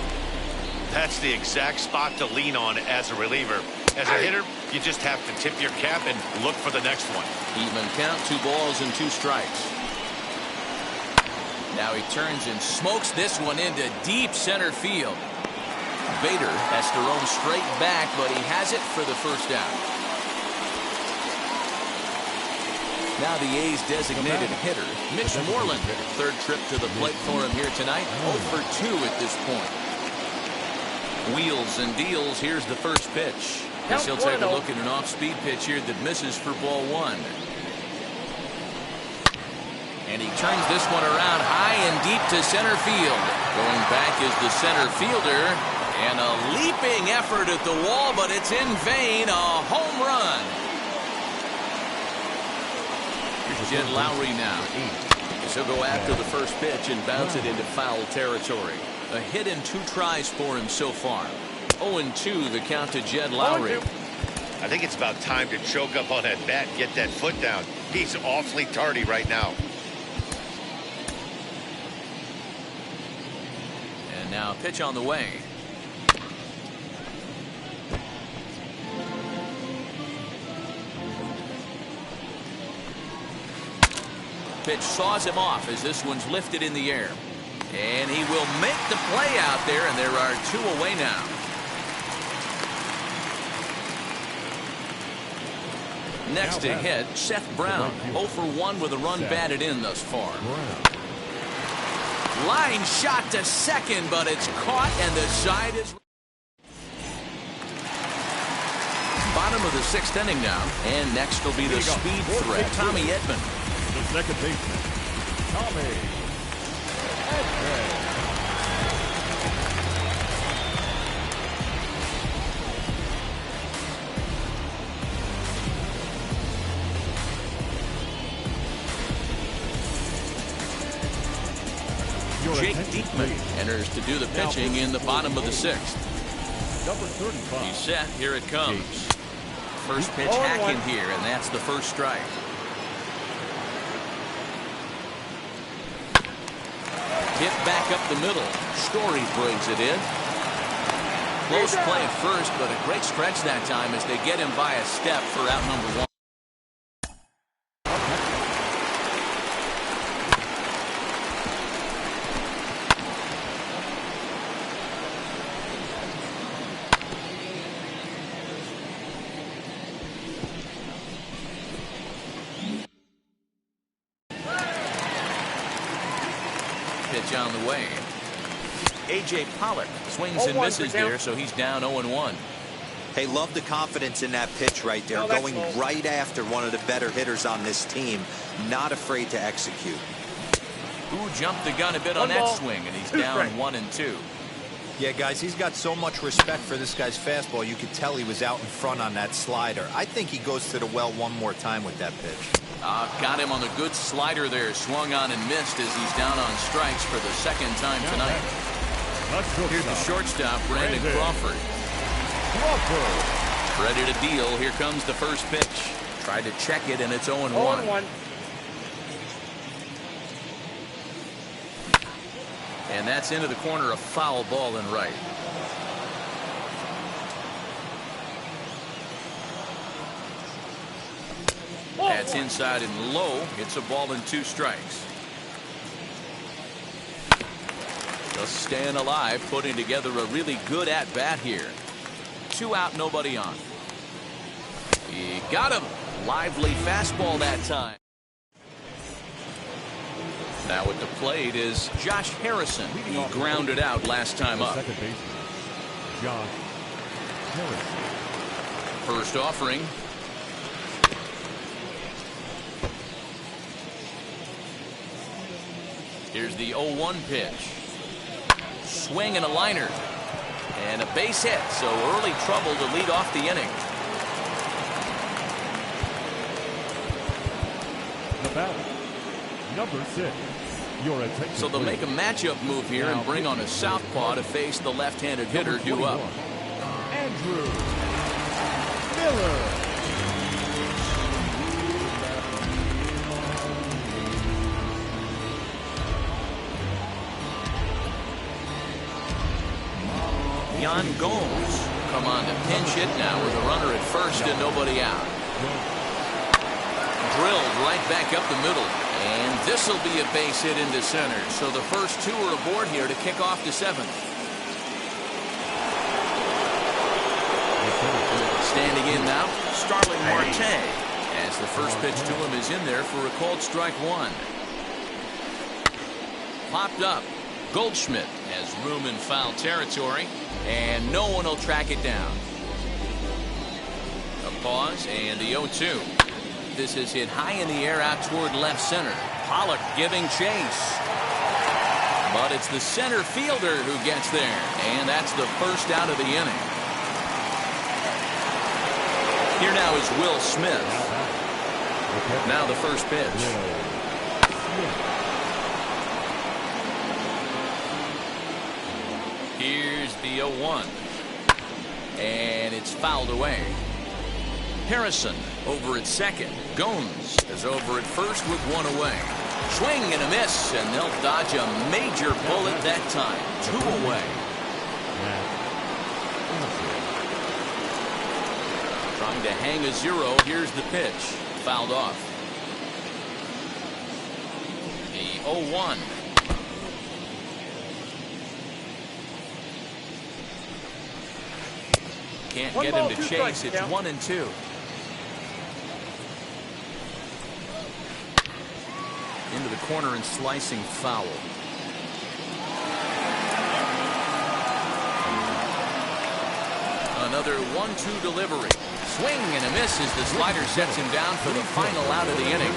That's the exact spot to lean on as a reliever. As a hitter, you just have to tip your cap and look for the next one. Even count, 2 balls and 2 strikes. Now he turns and smokes this one into deep center field. Bader has to roam straight back, but he has it for the first out. Now the A's designated hitter, Mitch Moreland. 3rd trip to the plate for him here tonight. 0 for 2 at this point. Wheels and deals. Here's the first pitch. Guess he'll take a look at an off-speed pitch here that misses for ball 1. And he turns this one around high and deep to center field. Going back is the center fielder, And a leaping effort at the wall, but it's in vain. A home run. Here's Jed Lowry now. He'll go after the first pitch and bounce it into foul territory. A hit and 2 tries for him so far. 0-2 the count to Jed Lowry. I think it's about time to choke up on that bat and get that foot down. He's awfully tardy right now. And now pitch on the way. Pitch saws him off as this one's lifted in the air. And he will make the play out there, and there are 2 away now. Next to hit, Seth Brown. 0 for 1 with a run batted in thus far. Line shot to second, but it's caught, and the side is... Bottom of the 6th inning now, and next will be the speed threat, Tommy Edman. The second baseman, Tommy Edman. Jake Diekman enters to do the pitching in the bottom of the 6th. Number 35. He's set. Here it comes. First pitch hacking here, and that's the first strike. Hit back up the middle. Story brings it in. Close play at first, but a great stretch that time as they get him by a step for out number 1. Pitch on the way. A.J. Pollock swings and misses there, so he's down 0-1. Hey, love the confidence in that pitch right there. Going right after one of the better hitters on this team. Not afraid to execute. Who jumped the gun a bit on that swing, and he's down 1-2. Yeah, guys, he's got so much respect for this guy's fastball. You could tell he was out in front on that slider. I think he goes to the well one more time with that pitch. Got him on the good slider there. Swung on and missed as he's down on strikes for the 2nd time tonight. Here's the shortstop, Brandon Crawford. Ready to deal. Here comes the first pitch. Tried to check it, and it's 0-1. And that's into the corner, a foul ball and right. That's inside and low. It's a ball and 2 strikes. Just staying alive, putting together a really good at-bat here. 2 out, nobody on. He got him. Lively fastball that time. Now at the plate is Josh Harrison. He grounded out last time up. Second baseman, Josh Harrison. First offering. Here's the 0-1 pitch. Swing and a liner. And a base hit, so early trouble to lead off the inning. The batter, number 6. So they'll make a matchup move here and bring on a southpaw to face the left-handed hitter due up. Andrew Miller. Yan Gomes come on to pinch hit now with a runner at first and nobody out. Drilled right back up the middle. And this will be a base hit into center. So the first 2 are aboard here to kick off the 7th. Standing in now, Starling Marte. As the first pitch to him is in there for a called strike 1. Popped up. Goldschmidt has room in foul territory, and no one will track it down. A pause, and the 0-2. This is hit high in the air out toward left center. Pollock giving chase. But it's the center fielder who gets there, and that's the first out of the inning. Here now is Will Smith. Now the first pitch. Here's the 0-1. And it's fouled away. Harrison over at second. Gomes is over at first with one away. Swing and a miss, and they'll dodge a major bullet that time. 2 away. Trying to hang a 0. Here's the pitch. Fouled off. The 0-1. Can't get him to chase. It's 1-2. Into the corner and slicing foul. Another 1-2 delivery. Swing and a miss as the slider sets him down for the final out of the inning.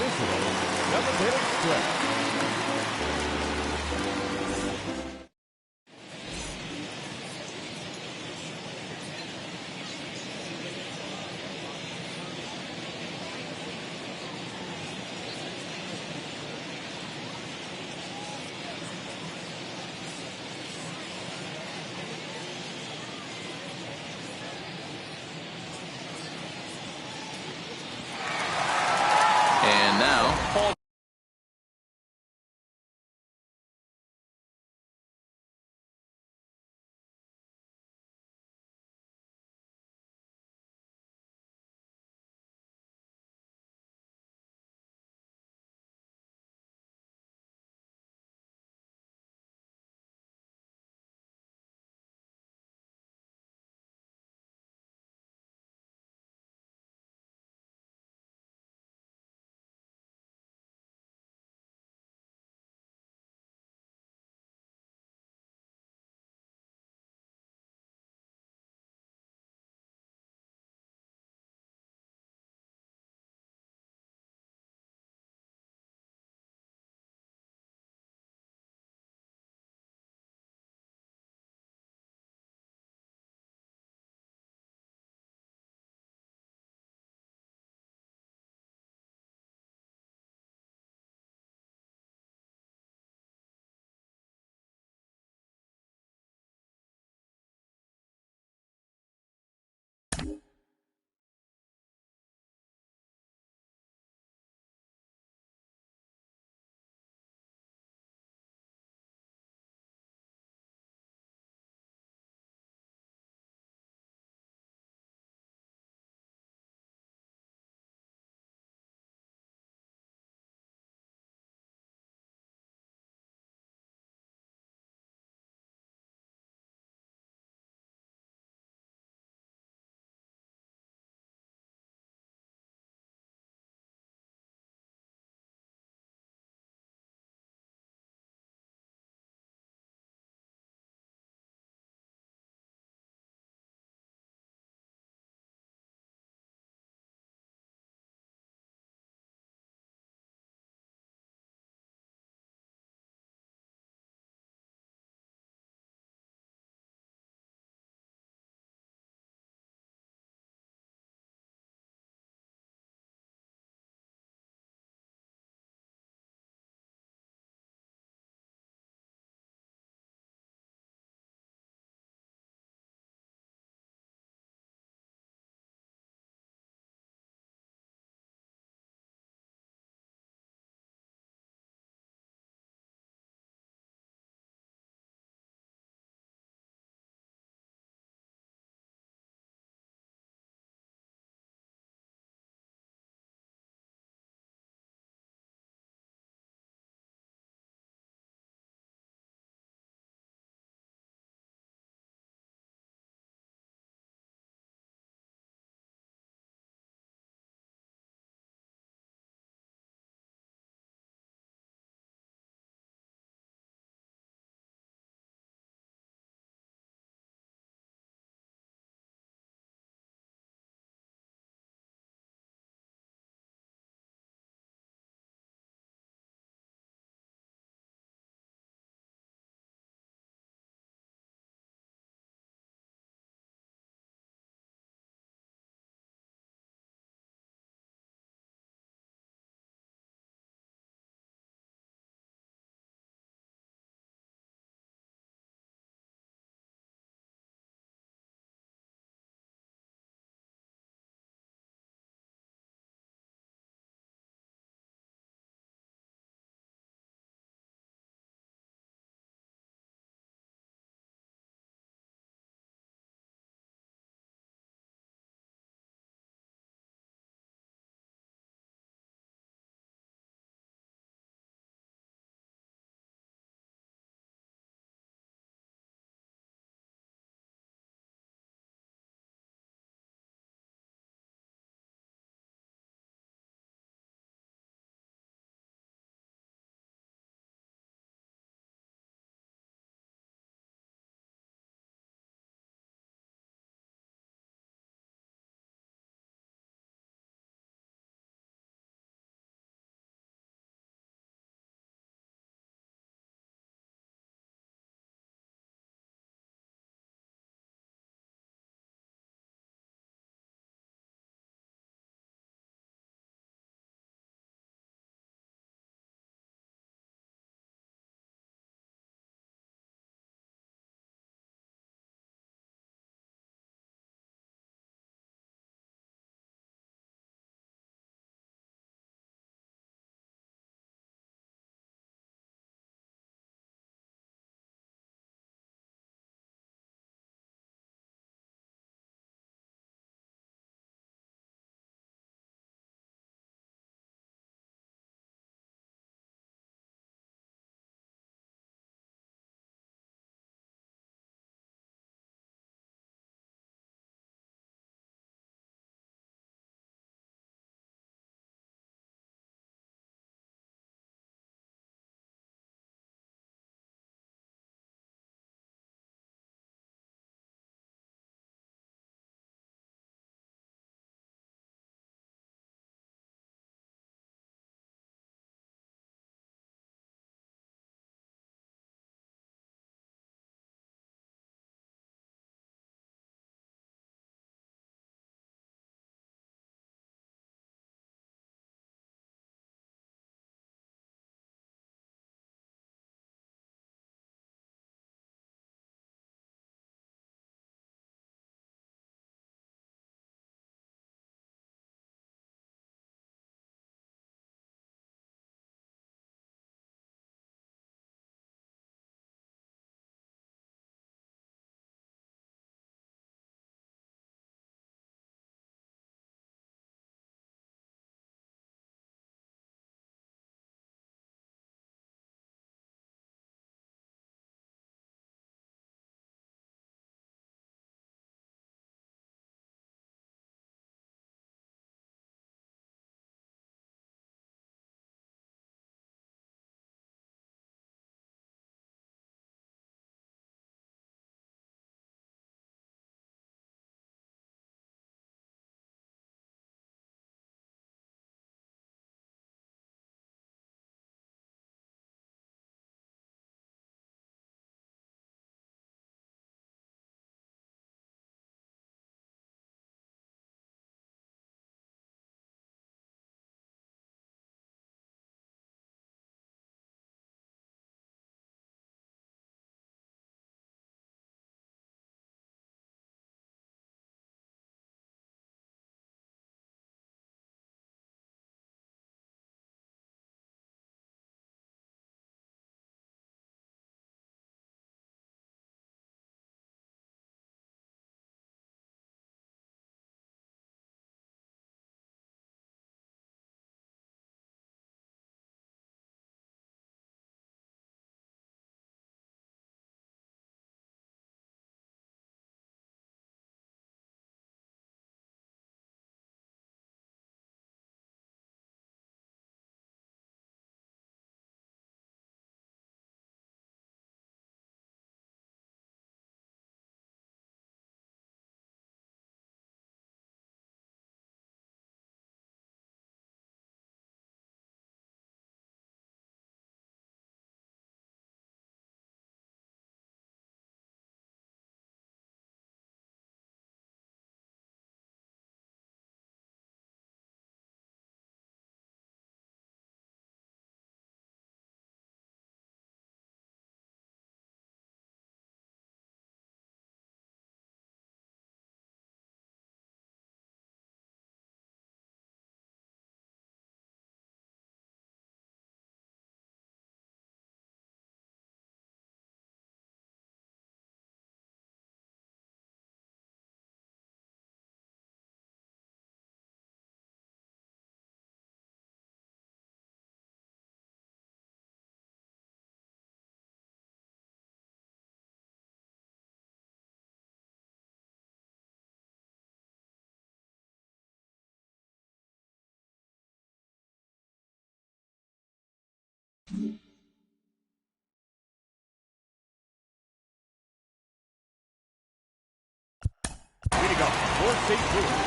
Leading up for St. Louis,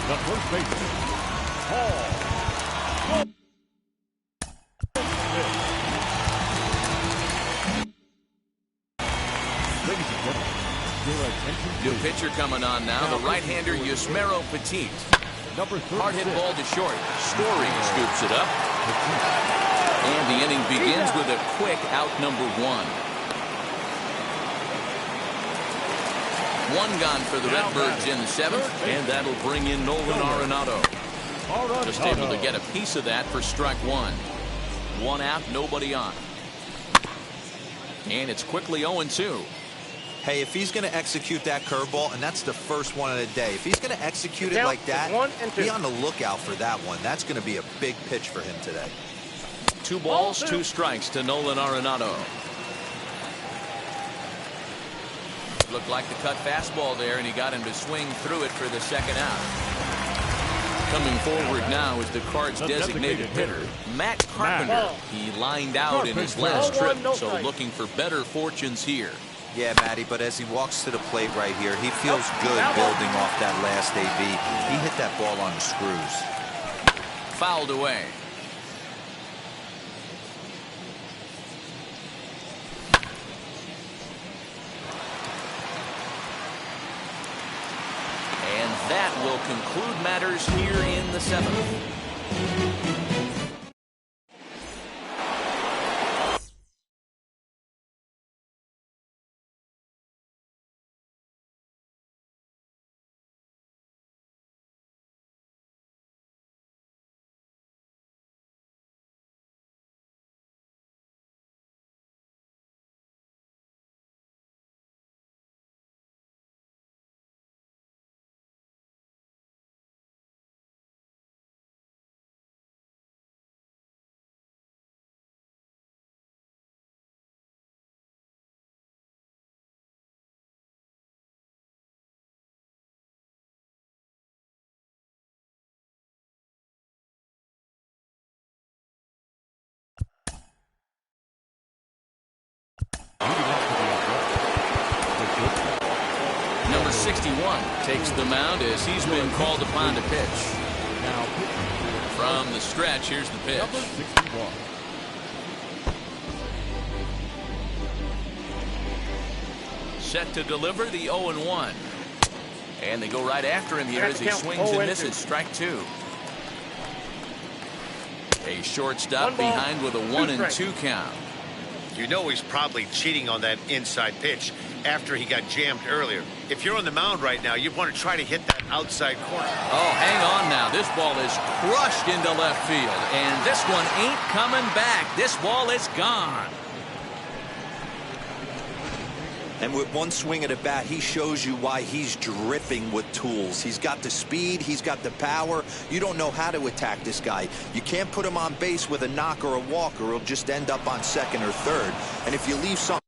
the first baseman, Paul. Ladies and gentlemen, your attention. New pitcher coming on now, the right-hander Yusmero Petit. Number 36. Hard hit ball to short. Story scoops it up. And the inning begins with a quick out number 1. One gone for the Redbirds in the 7th, and that'll bring in Nolan Arenado. Just able to get a piece of that for strike 1. 1 out, nobody on. And it's quickly 0-2. Hey, if he's going to execute that curveball, and that's the first one of the day, if he's going to execute it like that, be on the lookout for that one. That's going to be a big pitch for him today. 2 balls, 2 strikes to Nolan Arenado. Looked like the cut fastball there, and he got him to swing through it for the second out. Coming forward now is the Cards' designated hitter, Matt Carpenter. He lined out in his last trip, so looking for better fortunes here. Yeah, Matty, but as he walks to the plate right here, he feels good building off that last AB. He hit that ball on the screws. Fouled away. And that will conclude matters here in the 7th. Number 61 takes the mound as he's been called upon to pitch. From the stretch, here's the pitch. Number 61. Set to deliver the 0-1. And they go right after him here as he swings and misses. Strike 2. A shortstop behind with a 1-2 count. You know he's probably cheating on that inside pitch after he got jammed earlier. If you're on the mound right now, you want to try to hit that outside corner. Oh, hang on now. This ball is crushed into left field. And this one ain't coming back. This ball is gone. And with one swing at a bat, he shows you why he's dripping with tools. He's got the speed. He's got the power. You don't know how to attack this guy. You can't put him on base with a knock or a walk, or he'll just end up on second or third. And if you leave something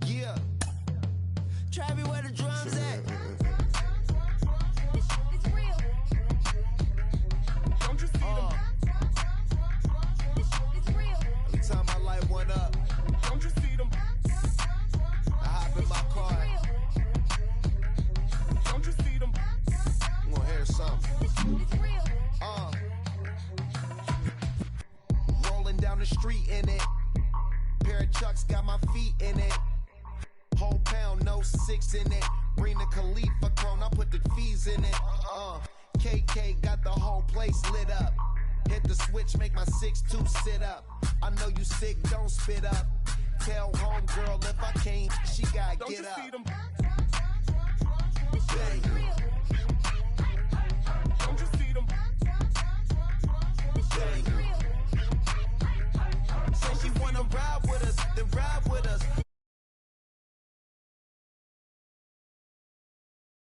Yeah. Travis, where the drums at? It's real. Don't you see them? It's real. Every time I light one up, Don't you see them? I hop in my car. Don't you see them? I'm gonna hear something. It's real. Rolling down the street in it. Pair of Chucks got my feet in it. Whole pound, no 6 in it. Bring the Khalifa cone, I put the fees in it. KK got the whole place lit up. Hit the switch, make my 6'2" sit up. I know you sick, don't spit up. Tell homegirl if I can't, she gotta Don't get you up. see them? Bang.